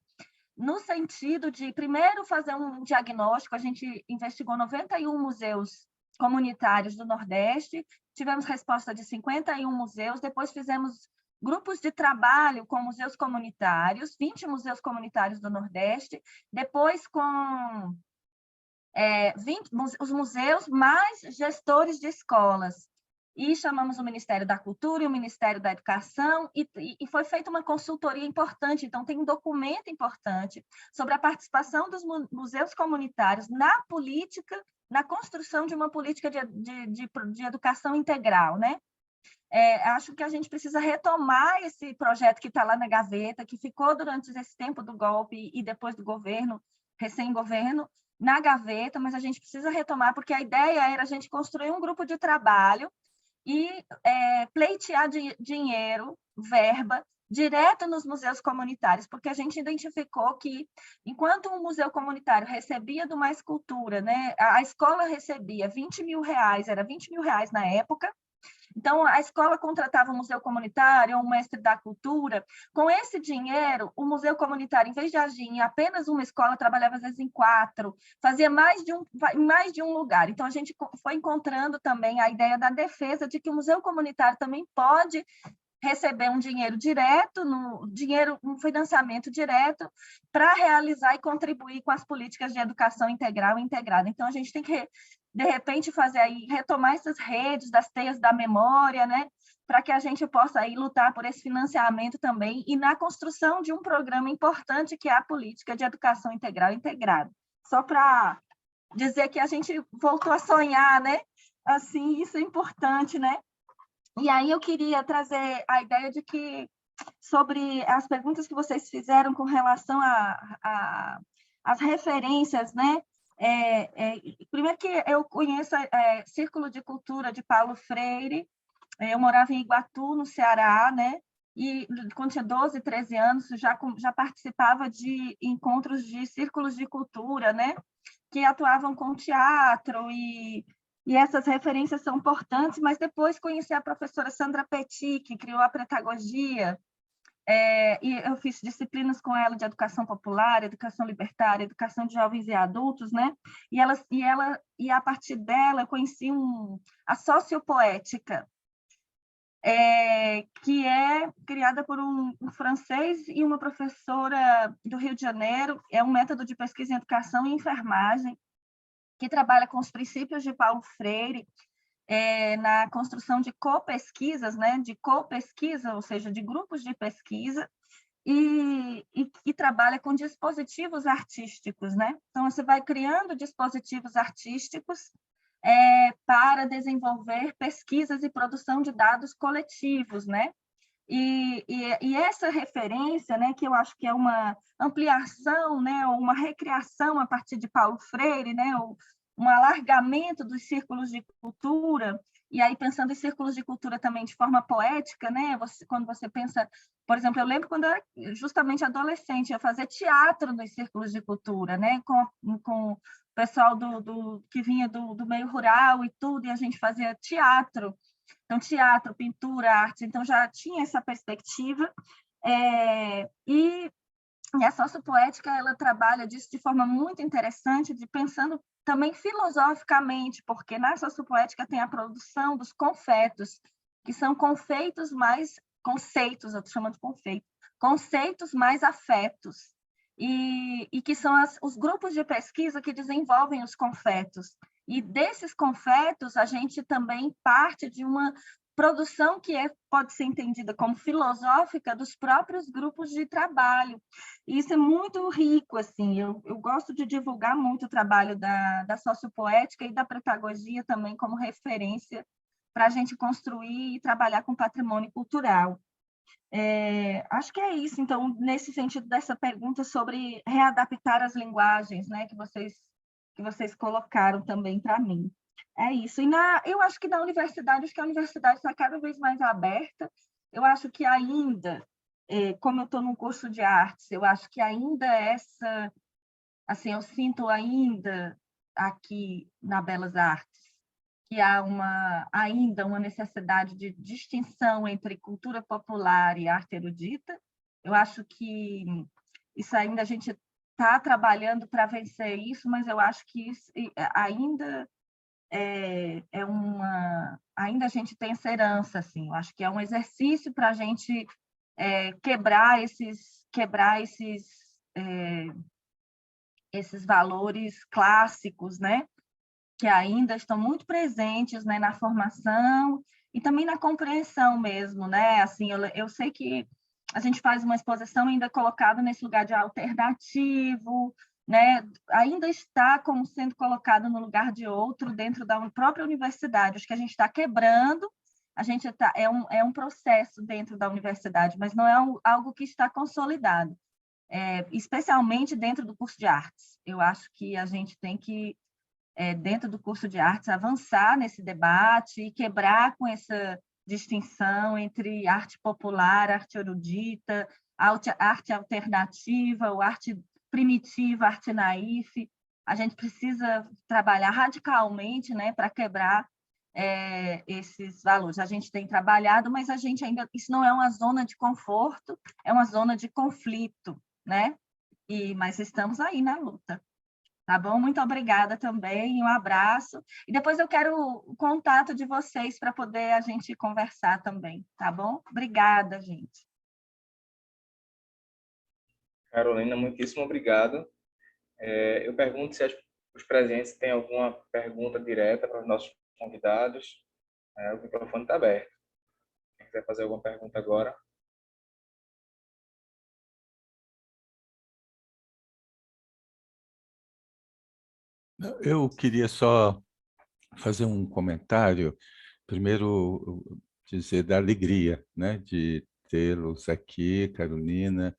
[SPEAKER 5] no sentido de, primeiro, fazer um diagnóstico. A gente investigou 91 museus comunitários do Nordeste, tivemos resposta de 51 museus, depois fizemos grupos de trabalho com museus comunitários, 20 museus comunitários do Nordeste, depois com 20, os museus mais gestores de escolas. E chamamos o Ministério da Cultura e o Ministério da Educação, e foi feita uma consultoria importante. Então, tem um documento importante sobre a participação dos museus comunitários na política, na construção de uma política de educação integral, né? Acho que a gente precisa retomar esse projeto que está lá na gaveta, que ficou durante esse tempo do golpe e depois do governo, recém-governo, na gaveta, mas a gente precisa retomar, porque a ideia era a gente construir um grupo de trabalho e pleitear dinheiro, verba, direto nos museus comunitários, porque a gente identificou que, enquanto um museu comunitário recebia do Mais Cultura, né, a escola recebia R$20 mil, era R$20 mil na época. Então, a escola contratava um museu comunitário, um mestre da cultura. Com esse dinheiro, o museu comunitário, em vez de agir em apenas uma escola, trabalhava às vezes em 4, fazia mais de um lugar. Então, a gente foi encontrando também a ideia da defesa de que o museu comunitário também pode receber um dinheiro direto, um financiamento direto, para realizar e contribuir com as políticas de educação integral e integrada. Então, a gente tem que, de repente, fazer aí, retomar essas redes das teias da memória, né? Para que a gente possa aí lutar por esse financiamento também e na construção de um programa importante que é a política de educação integral e integrada. Só para dizer que a gente voltou a sonhar, né? Assim, isso é importante, né? E aí eu queria trazer a ideia de que, sobre as perguntas que vocês fizeram com relação às referências, né? Primeiro que eu conheço Círculo de Cultura de Paulo Freire, eu morava em Iguatu, no Ceará, né? E quando tinha 12, 13 anos, já participava de encontros de círculos de cultura, né? Que atuavam com teatro e essas referências são importantes, mas depois conheci a professora Sandra Petit, que criou a Pretagogia, e eu fiz disciplinas com ela de educação popular, educação libertária, educação de jovens e adultos, né? E a partir dela eu conheci a sociopoética, que é criada por um francês e uma professora do Rio de Janeiro. É um método de pesquisa em educação e enfermagem, que trabalha com os princípios de Paulo Freire, na construção de copesquisas, né, de copesquisa, ou seja, de grupos de pesquisa, e trabalha com dispositivos artísticos, né? Então, você vai criando dispositivos artísticos para desenvolver pesquisas e produção de dados coletivos, né? E essa referência, né, que eu acho que é uma ampliação, né, ou uma recriação a partir de Paulo Freire, né, um alargamento dos círculos de cultura, e aí pensando em círculos de cultura também de forma poética, né, quando você pensa, por exemplo, eu lembro quando eu era justamente adolescente, eu fazia teatro nos círculos de cultura, né, com o pessoal que vinha do meio rural e tudo, e a gente fazia teatro. Então, teatro, pintura, arte, então já tinha essa perspectiva. E a sociopoética, ela trabalha disso de forma muito interessante, pensando também filosoficamente, porque na sociopoética tem a produção dos confetos, que são conceitos, eu estou chamando de confeito, conceitos mais afetos, e que são os grupos de pesquisa que desenvolvem os confetos. E desses confetos, a gente também parte de uma produção que pode ser entendida como filosófica dos próprios grupos de trabalho. E isso é muito rico, assim. Eu gosto de divulgar muito o trabalho da sociopoética e da pretagogia também como referência para a gente construir e trabalhar com patrimônio cultural. Acho que é isso. Então, nesse sentido dessa pergunta sobre readaptar as linguagens, né, que vocês colocaram também para mim. É isso. E eu acho que na universidade, a universidade está cada vez mais aberta. Eu acho que ainda, como eu estou num curso de artes, eu acho que ainda assim, eu sinto ainda aqui na Belas Artes que há ainda uma necessidade de distinção entre cultura popular e arte erudita. Eu acho que isso ainda a gente está trabalhando para vencer isso, mas eu acho que isso ainda ainda a gente tem essa herança, assim. Eu acho que é um exercício para a gente quebrar esses valores clássicos, né, que ainda estão muito presentes, né, na formação e também na compreensão mesmo, né? Assim, eu sei que a gente faz uma exposição ainda colocada nesse lugar de alternativo, né? Ainda está como sendo colocado no lugar de outro dentro da própria universidade. Acho que a gente está quebrando, é um processo dentro da universidade, mas não é algo que está consolidado, especialmente dentro do curso de artes. Eu acho que a gente tem que dentro do curso de artes, avançar nesse debate e quebrar com essa distinção entre arte popular, arte erudita, arte alternativa, ou arte primitiva, arte naif. A gente precisa trabalhar radicalmente, né, para quebrar esses valores. A gente tem trabalhado, mas a gente ainda... Isso não é uma zona de conforto, é uma zona de conflito, né? Mas estamos aí na luta. Tá bom? Muito obrigada também, um abraço. E depois eu quero o contato de vocês para poder a gente conversar também, tá bom? Obrigada, gente.
[SPEAKER 2] Carolina, muitíssimo obrigado. Eu pergunto se os presentes têm alguma pergunta direta para os nossos convidados. O microfone está aberto. Quem quiser fazer alguma pergunta agora.
[SPEAKER 1] Eu queria só fazer um comentário. Primeiro, dizer da alegria, né, de tê-los aqui, Carolina,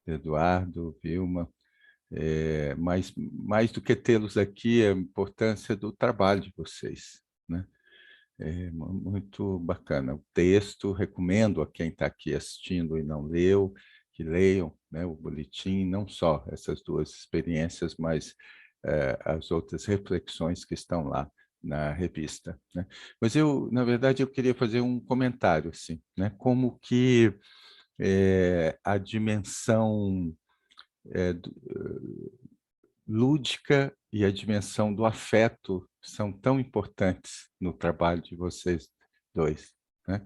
[SPEAKER 1] Eduardo, Vilma. Mas mais do que tê-los aqui, a importância do trabalho de vocês, né? Muito bacana. O texto, recomendo a quem está aqui assistindo e não leu, que leiam, né, o boletim, não só essas duas experiências, mas as outras reflexões que estão lá na revista, né? Mas na verdade, eu queria fazer um comentário, assim, né? Como que a dimensão lúdica e a dimensão do afeto são tão importantes no trabalho de vocês dois, né?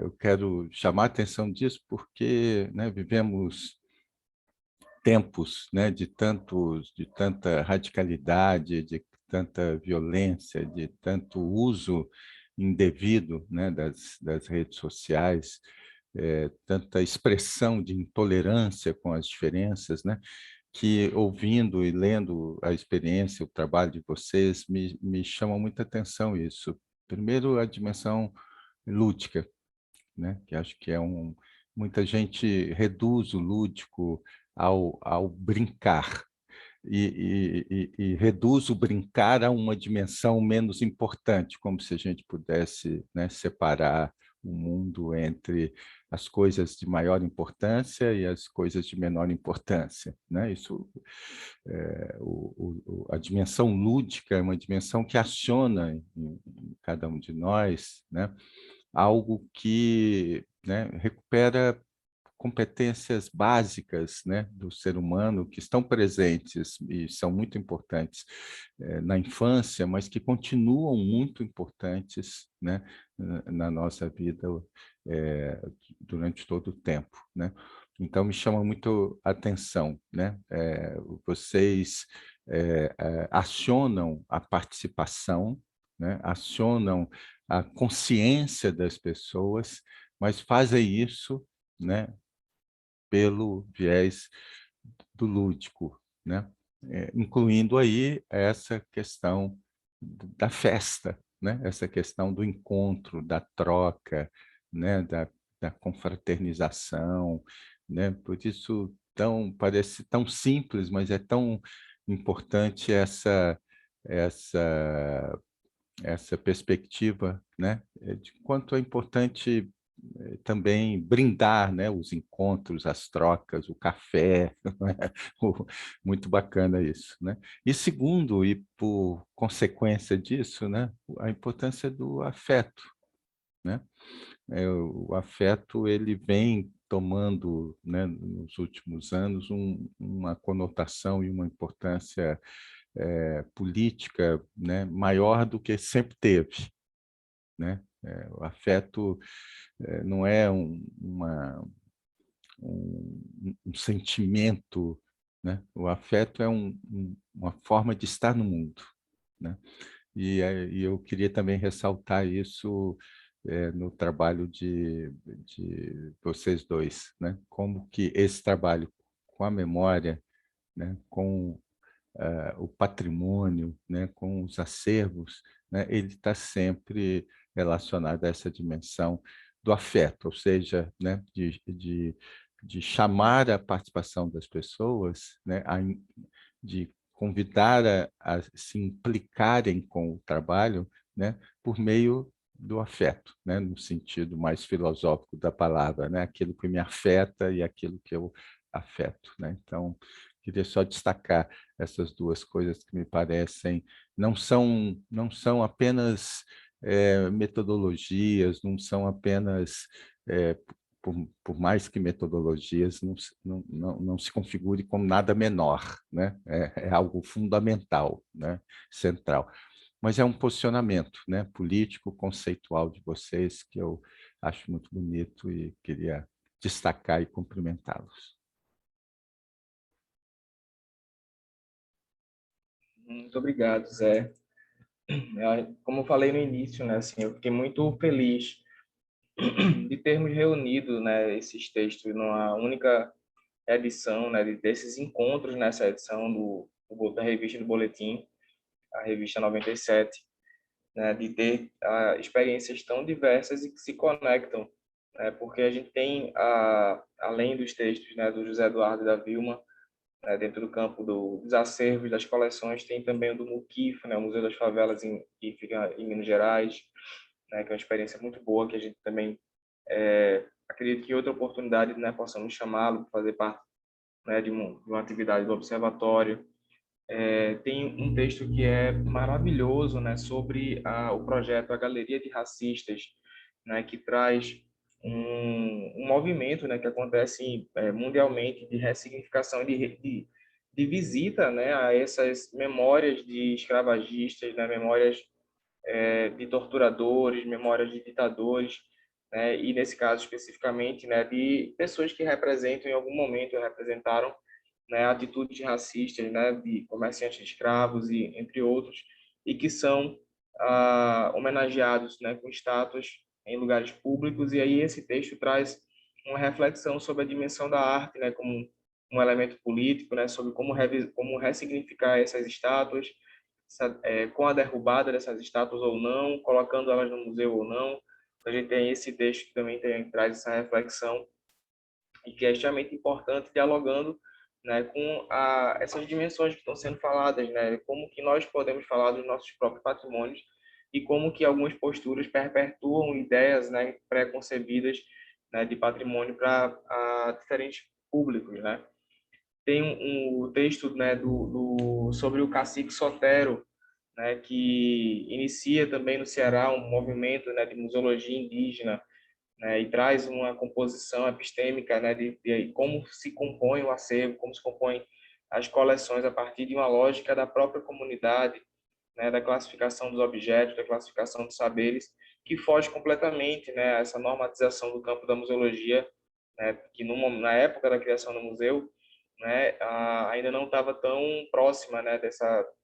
[SPEAKER 1] Eu quero chamar a atenção disso porque, né, vivemos tempos, né, de tanta radicalidade, de tanta violência, de tanto uso indevido, né, das redes sociais, tanta expressão de intolerância com as diferenças, né, que ouvindo e lendo a experiência, o trabalho de vocês, me chama muita atenção isso. Primeiro, a dimensão lúdica, né, que acho que muita gente reduz o lúdico ao brincar, e reduz o brincar a uma dimensão menos importante, como se a gente pudesse, né, separar o mundo entre as coisas de maior importância e as coisas de menor importância, né? Isso, a dimensão lúdica é uma dimensão que aciona em cada um de nós, né, algo que, né, recupera competências básicas, né, do ser humano que estão presentes e são muito importantes na infância, mas que continuam muito importantes, né, na nossa vida durante todo o tempo, né? Então, me chama muito a atenção, né? Vocês acionam a participação, né? Acionam a consciência das pessoas, mas fazem isso, né, pelo viés do lúdico, né? Incluindo aí essa questão da festa, né? Essa questão do encontro, da troca, né? Da confraternização, né? Por isso parece tão simples, mas é tão importante essa essa perspectiva, né? De quanto é importante também brindar, né, os encontros, as trocas, o café, né? Muito bacana isso, né? E segundo, e por consequência disso, né, a importância do afeto, né? O afeto ele vem tomando, né, nos últimos anos uma conotação e uma importância política, né, maior do que sempre teve, né? O afeto não é um sentimento, né? O afeto é uma forma de estar no mundo, né? E eu queria também ressaltar isso no trabalho de vocês dois, né? Como que esse trabalho com a memória, né? Com o patrimônio, né? Com os acervos, né? Ele está sempre relacionado a essa dimensão do afeto, ou seja, né? De chamar a participação das pessoas, né? De convidar a se implicarem com o trabalho, né? Por meio do afeto, né? No sentido mais filosófico da palavra, né? Aquilo que me afeta e aquilo que eu afeto, né? Então, queria só destacar essas duas coisas que me parecem não são apenas metodologias, não são apenas por mais que metodologias não se configure como nada menor, né? É algo fundamental, né? Central. Mas é um posicionamento, né? Político, conceitual de vocês, que eu acho muito bonito e queria destacar e cumprimentá-los.
[SPEAKER 2] Muito obrigado, Zé. Como eu falei no início, né, assim, eu fiquei muito feliz de termos reunido, né, esses textos numa única edição, né, desses encontros nessa edição da revista do Boletim, a revista 97, né, de ter experiências tão diversas e que se conectam, né, porque a gente tem, além dos textos, né, do José Eduardo e da Vilma, né, dentro do campo dos acervos, das coleções, tem também o do MUQIF, né, o Museu das Favelas, que fica em Minas Gerais, né, que é uma experiência muito boa, que a gente também acredito que outra oportunidade, né, possamos chamá-lo para fazer parte, né, de uma atividade do observatório. Tem um texto que é maravilhoso, né, sobre o projeto A Galeria de Racistas, né, que traz um movimento, né, que acontece mundialmente de ressignificação de visita, né, a essas memórias de escravagistas, né, memórias de torturadores, memórias de ditadores, né, e nesse caso especificamente, né, de pessoas que representam em algum momento representaram, né, atitudes racistas, né, de comerciantes de escravos e entre outros, e que são homenageados, né, com estátuas em lugares públicos. E aí esse texto traz uma reflexão sobre a dimensão da arte, né, como um elemento político, né, sobre como ressignificar essas estátuas, com a derrubada dessas estátuas ou não, colocando elas no museu ou não. A gente tem esse texto que também traz essa reflexão e que é extremamente importante, dialogando, né, com essas dimensões que estão sendo faladas, né, como que nós podemos falar dos nossos próprios patrimônios e como que algumas posturas perpetuam ideias, né, pré-concebidas, né, de patrimônio para diferentes públicos, né. Tem um texto, né, sobre o cacique Sotero, né, que inicia também no Ceará um movimento, né, de museologia indígena, né, e traz uma composição epistêmica, né, de como se compõe o acervo, como se compõem as coleções a partir de uma lógica da própria comunidade, né, da classificação dos objetos, da classificação dos saberes, que foge completamente, né, a essa normatização do campo da museologia, né, que na época da criação do museu, né, ainda não estava tão próxima, né,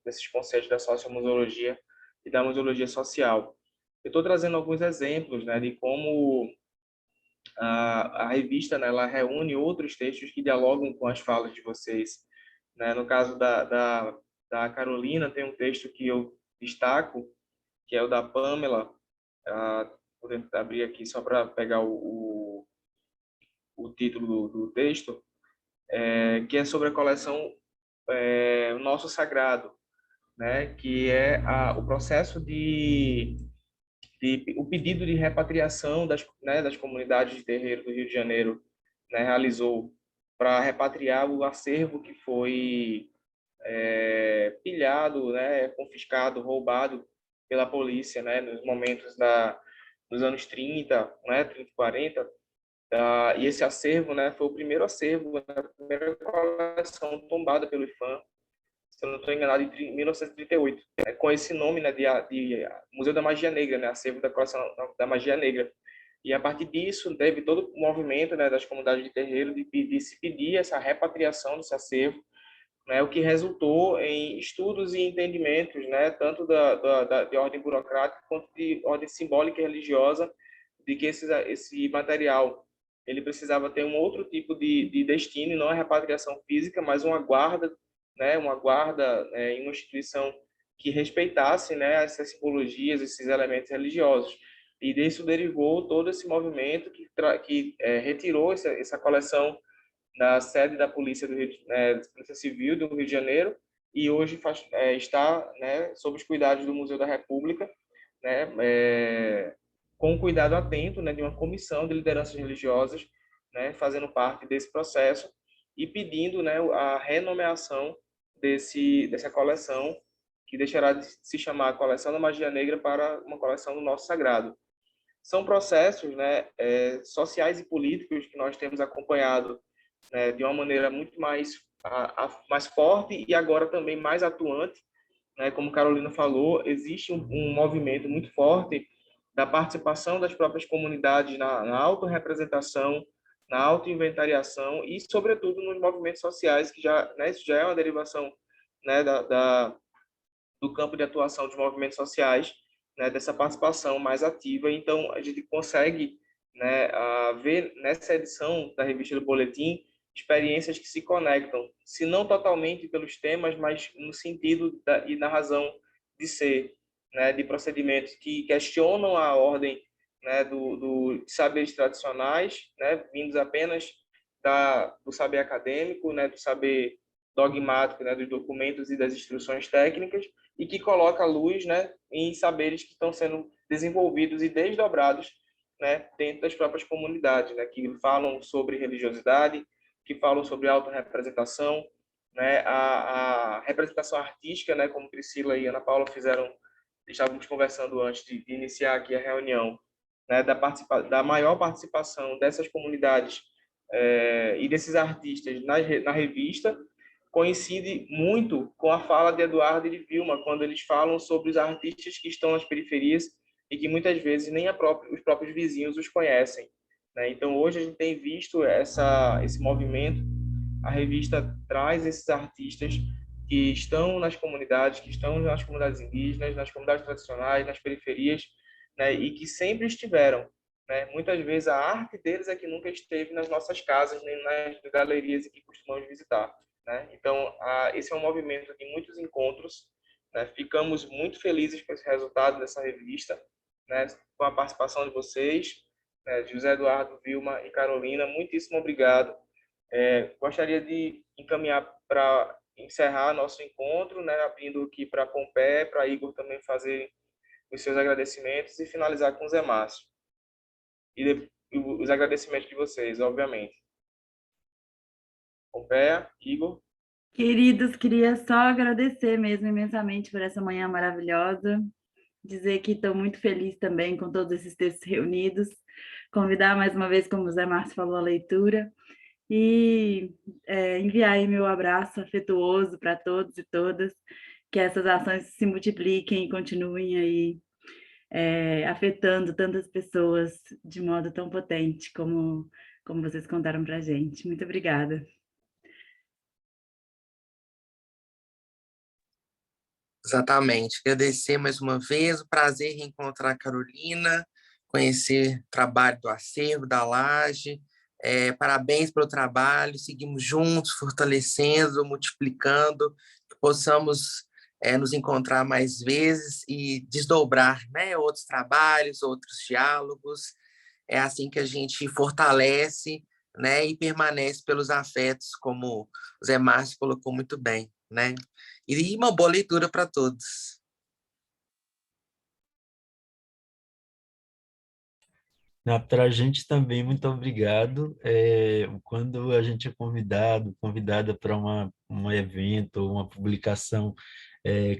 [SPEAKER 2] desses conceitos da sociomuseologia e da museologia social. Eu estou trazendo alguns exemplos, né, de como a revista, né, ela reúne outros textos que dialogam com as falas de vocês, né? No caso da Carolina, tem um texto que eu destaco, que é o da Pamela. Vou tentar abrir aqui só para pegar o título do texto, que é sobre a coleção O Nosso Sagrado, né? Que é o processo o pedido de repatriação das comunidades de terreiro do Rio de Janeiro, né, realizou para repatriar o acervo que foi pilhado, né, confiscado, roubado pela polícia, né, nos momentos dos anos 30, né, 30 e 40. E esse acervo, né, foi o primeiro acervo, a primeira coleção tombada pelo IPHAN, se eu não estou enganado, em 1938, com esse nome, né, de Museu da Magia Negra, né, acervo da coleção da Magia Negra. E a partir disso teve todo o movimento, né, das comunidades de terreiro de se pedir essa repatriação desse acervo, né, o que resultou em estudos e entendimentos, né, tanto de ordem burocrática quanto de ordem simbólica e religiosa, de que esse material ele precisava ter um outro tipo de destino, não a repatriação física, mas uma guarda, né, em uma instituição que respeitasse, né, essas simbologias, esses elementos religiosos. E disso derivou todo esse movimento que retirou essa coleção da sede da Polícia Polícia Civil do Rio de Janeiro, e hoje está, né, sob os cuidados do Museu da República, né, com um cuidado atento, né, de uma comissão de lideranças religiosas, né, fazendo parte desse processo e pedindo, né, a renomeação dessa coleção, que deixará de se chamar Coleção da Magia Negra para uma Coleção do Nosso Sagrado. são processos, né, sociais e políticos que nós temos acompanhado, né, de uma maneira muito mais, mais forte e agora também mais atuante, né, como Carolina falou, existe um movimento muito forte da participação das próprias comunidades na autorrepresentação, na autoinventariação e, sobretudo, nos movimentos sociais, que já, né, isso já é uma derivação, né, do campo de atuação dos movimentos sociais, né, dessa participação mais ativa. Então, a gente consegue, né, ver nessa edição da revista do Boletim experiências que se conectam, se não totalmente pelos temas, mas no sentido e na razão de ser, né, de procedimentos que questionam a ordem, né, do saberes tradicionais, né, vindos apenas do saber acadêmico, né, do saber dogmático, né, dos documentos e das instruções técnicas, e que coloca a luz, né, em saberes que estão sendo desenvolvidos e desdobrados, né, dentro das próprias comunidades, né, que falam sobre religiosidade, que falam sobre autorrepresentação, né, a representação artística, né, como Priscila e Ana Paula estávamos conversando antes de iniciar aqui a reunião, né, da maior participação dessas comunidades e desses artistas na revista, coincide muito com a fala de Eduardo e de Vilma, quando eles falam sobre os artistas que estão nas periferias e que muitas vezes nem os próprios vizinhos os conhecem, né? Então, hoje a gente tem visto esse movimento, a revista traz esses artistas que estão nas comunidades, que estão nas comunidades indígenas, nas comunidades tradicionais, nas periferias, né? E que sempre estiveram, né? Muitas vezes a arte deles é que nunca esteve nas nossas casas, nem nas galerias que costumamos visitar, né? Então, esse é um movimento de muitos encontros, né? Ficamos muito felizes com esse resultado dessa revista, né? Com a participação de vocês, né? José Eduardo, Vilma e Carolina, muitíssimo obrigado. Gostaria de encaminhar para encerrar nosso encontro, né? Abrindo aqui para Pompeia, para Igor também fazer os seus agradecimentos e finalizar com o Zé Márcio. E os agradecimentos de vocês, obviamente. Pompeia, Igor.
[SPEAKER 6] Queridos, queria só agradecer mesmo imensamente por essa manhã maravilhosa, dizer que estou muito feliz também com todos esses textos reunidos, convidar mais uma vez, como o Zé Márcio falou, a leitura, e enviar aí meu abraço afetuoso para todos e todas, que essas ações se multipliquem e continuem aí afetando tantas pessoas de modo tão potente como vocês contaram para a gente. Muito obrigada.
[SPEAKER 7] Exatamente. Agradecer mais uma vez, o prazer em reencontrar a Carolina, conhecer o trabalho do acervo, da Laje. Parabéns pelo trabalho, seguimos juntos, fortalecendo, multiplicando, que possamos nos encontrar mais vezes e desdobrar, né, outros trabalhos, outros diálogos. É assim que a gente fortalece, né, e permanece pelos afetos, como o Zé Márcio colocou muito bem, né? E uma boa leitura para todos.
[SPEAKER 4] Para a gente também, muito obrigado. Quando a gente é convidada para um evento, uma publicação,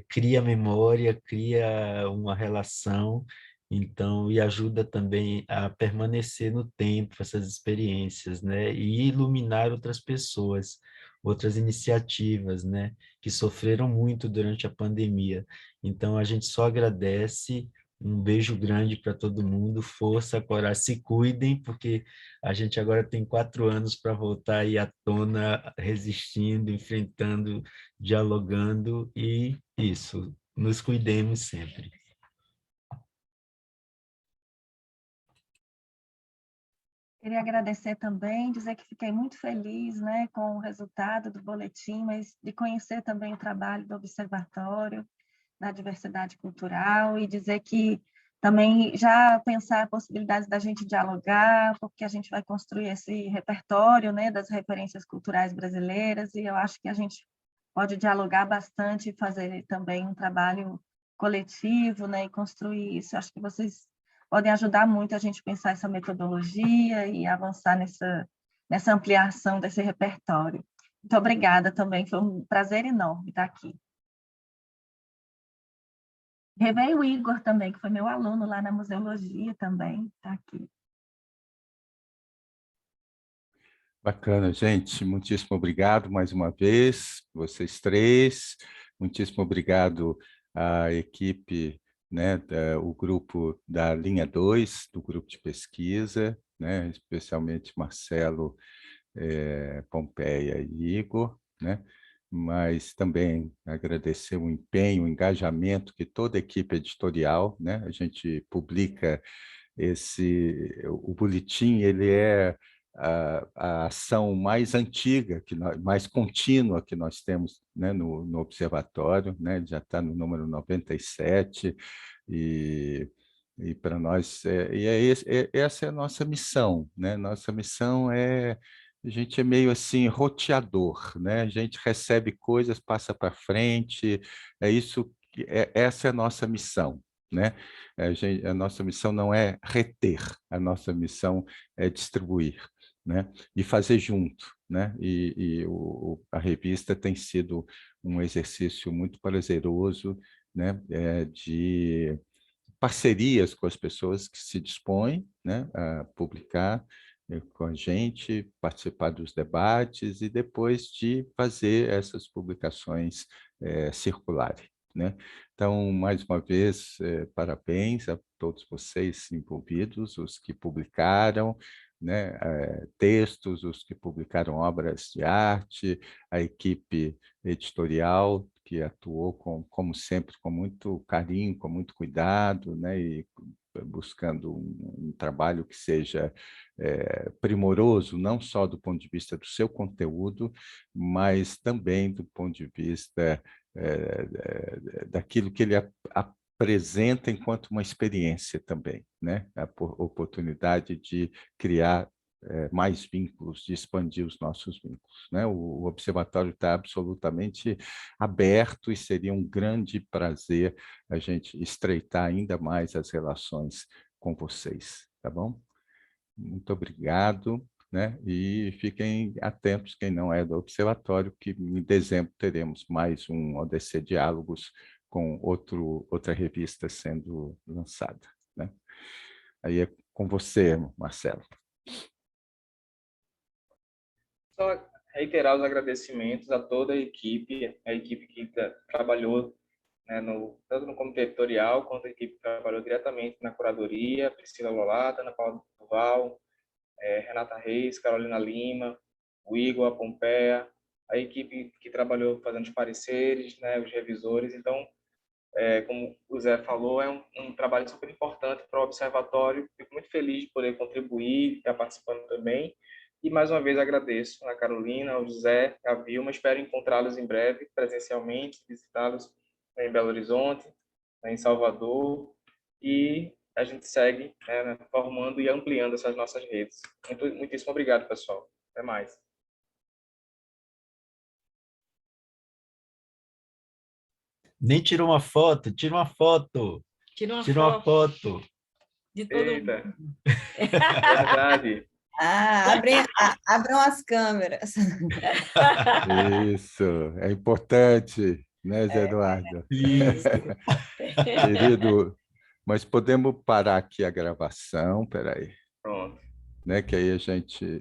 [SPEAKER 4] cria memória, cria uma relação, então, e ajuda também a permanecer no tempo essas experiências, né? E iluminar outras pessoas, outras iniciativas, né? Que sofreram muito durante a pandemia. Então, a gente só agradece. Um beijo grande para todo mundo, força, coragem, se cuidem, porque a gente agora tem 4 anos para voltar aí à tona, resistindo, enfrentando, dialogando, e isso, nos cuidemos sempre.
[SPEAKER 5] Queria agradecer também, dizer que fiquei muito feliz, né, com o resultado do boletim, mas de conhecer também o trabalho do Observatório da Diversidade Cultural e dizer que também já pensar possibilidades da gente dialogar, porque a gente vai construir esse repertório, né, das referências culturais brasileiras, e eu acho que a gente pode dialogar bastante e fazer também um trabalho coletivo, né, e construir isso. Acho que vocês podem ajudar muito a gente pensar essa metodologia e avançar nessa ampliação desse repertório. Muito obrigada também, foi um prazer enorme estar aqui. Veio o Igor também, que foi meu aluno lá na museologia também, está aqui.
[SPEAKER 1] Bacana, gente. Muitíssimo obrigado mais uma vez, vocês três. Muitíssimo obrigado à equipe, né, o grupo da linha 2, do grupo de pesquisa, né, especialmente Marcelo, Pompeia e Igor, né? Mas também agradecer o empenho, o engajamento que toda a equipe editorial, né? A gente publica o boletim, ele é a ação mais antiga, mais contínua que nós temos, né, no Observatório, né? Já está no número 97, e para nós, essa é a nossa missão, né? Nossa missão a gente é meio assim roteador, né? A gente recebe coisas, passa para frente, essa é a nossa missão, né? A nossa missão não é reter, a nossa missão é distribuir, né? E fazer junto, né? A revista tem sido um exercício muito prazeroso, né? De parcerias com as pessoas que se dispõem, né, a publicar com a gente, participar dos debates e depois de fazer essas publicações circularem, né? Então, mais uma vez, parabéns a todos vocês envolvidos, os que publicaram, né, textos, os que publicaram obras de arte, a equipe editorial que atuou, como sempre, com muito carinho, com muito cuidado, né, e buscando um trabalho que seja primoroso, não só do ponto de vista do seu conteúdo, mas também do ponto de vista daquilo que ele apresenta enquanto uma experiência também, né? A oportunidade de criar mais vínculos, de expandir os nossos vínculos, né? O Observatório está absolutamente aberto e seria um grande prazer a gente estreitar ainda mais as relações com vocês, tá bom? Muito obrigado, né? E fiquem atentos, quem não é do Observatório, que em dezembro teremos mais um ODC Diálogos com outra revista sendo lançada, né? Aí é com você, Marcelo.
[SPEAKER 2] Só reiterar os agradecimentos a toda a equipe que trabalhou, né, tanto no comitê editorial, quanto a equipe que trabalhou diretamente na curadoria, Priscila Lolada, Ana Paula Duval, Renata Reis, Carolina Lima, o Igor, a Pompeia, a equipe que trabalhou fazendo os pareceres, né, os revisores. Então, como o Zé falou, é um trabalho super importante para o Observatório. Fico muito feliz de poder contribuir, estar participando também. E, mais uma vez, agradeço a Carolina, ao José, a Vilma. Espero encontrá-los em breve, presencialmente, visitá-los em Belo Horizonte, em Salvador. E a gente segue, né, formando e ampliando essas nossas redes. Muitíssimo obrigado, pessoal. Até mais.
[SPEAKER 4] Nem tirou uma foto, tira uma foto.
[SPEAKER 3] Tira uma
[SPEAKER 4] Tira uma
[SPEAKER 3] foto
[SPEAKER 4] foto.
[SPEAKER 3] de todo
[SPEAKER 2] Eita,
[SPEAKER 3] mundo.
[SPEAKER 2] verdade.
[SPEAKER 8] Abram as câmeras.
[SPEAKER 1] Isso, é importante, né, Zé Eduardo?
[SPEAKER 4] Isso.
[SPEAKER 1] Querido, mas podemos parar aqui a gravação, peraí,
[SPEAKER 2] Pronto.
[SPEAKER 1] né, que aí a gente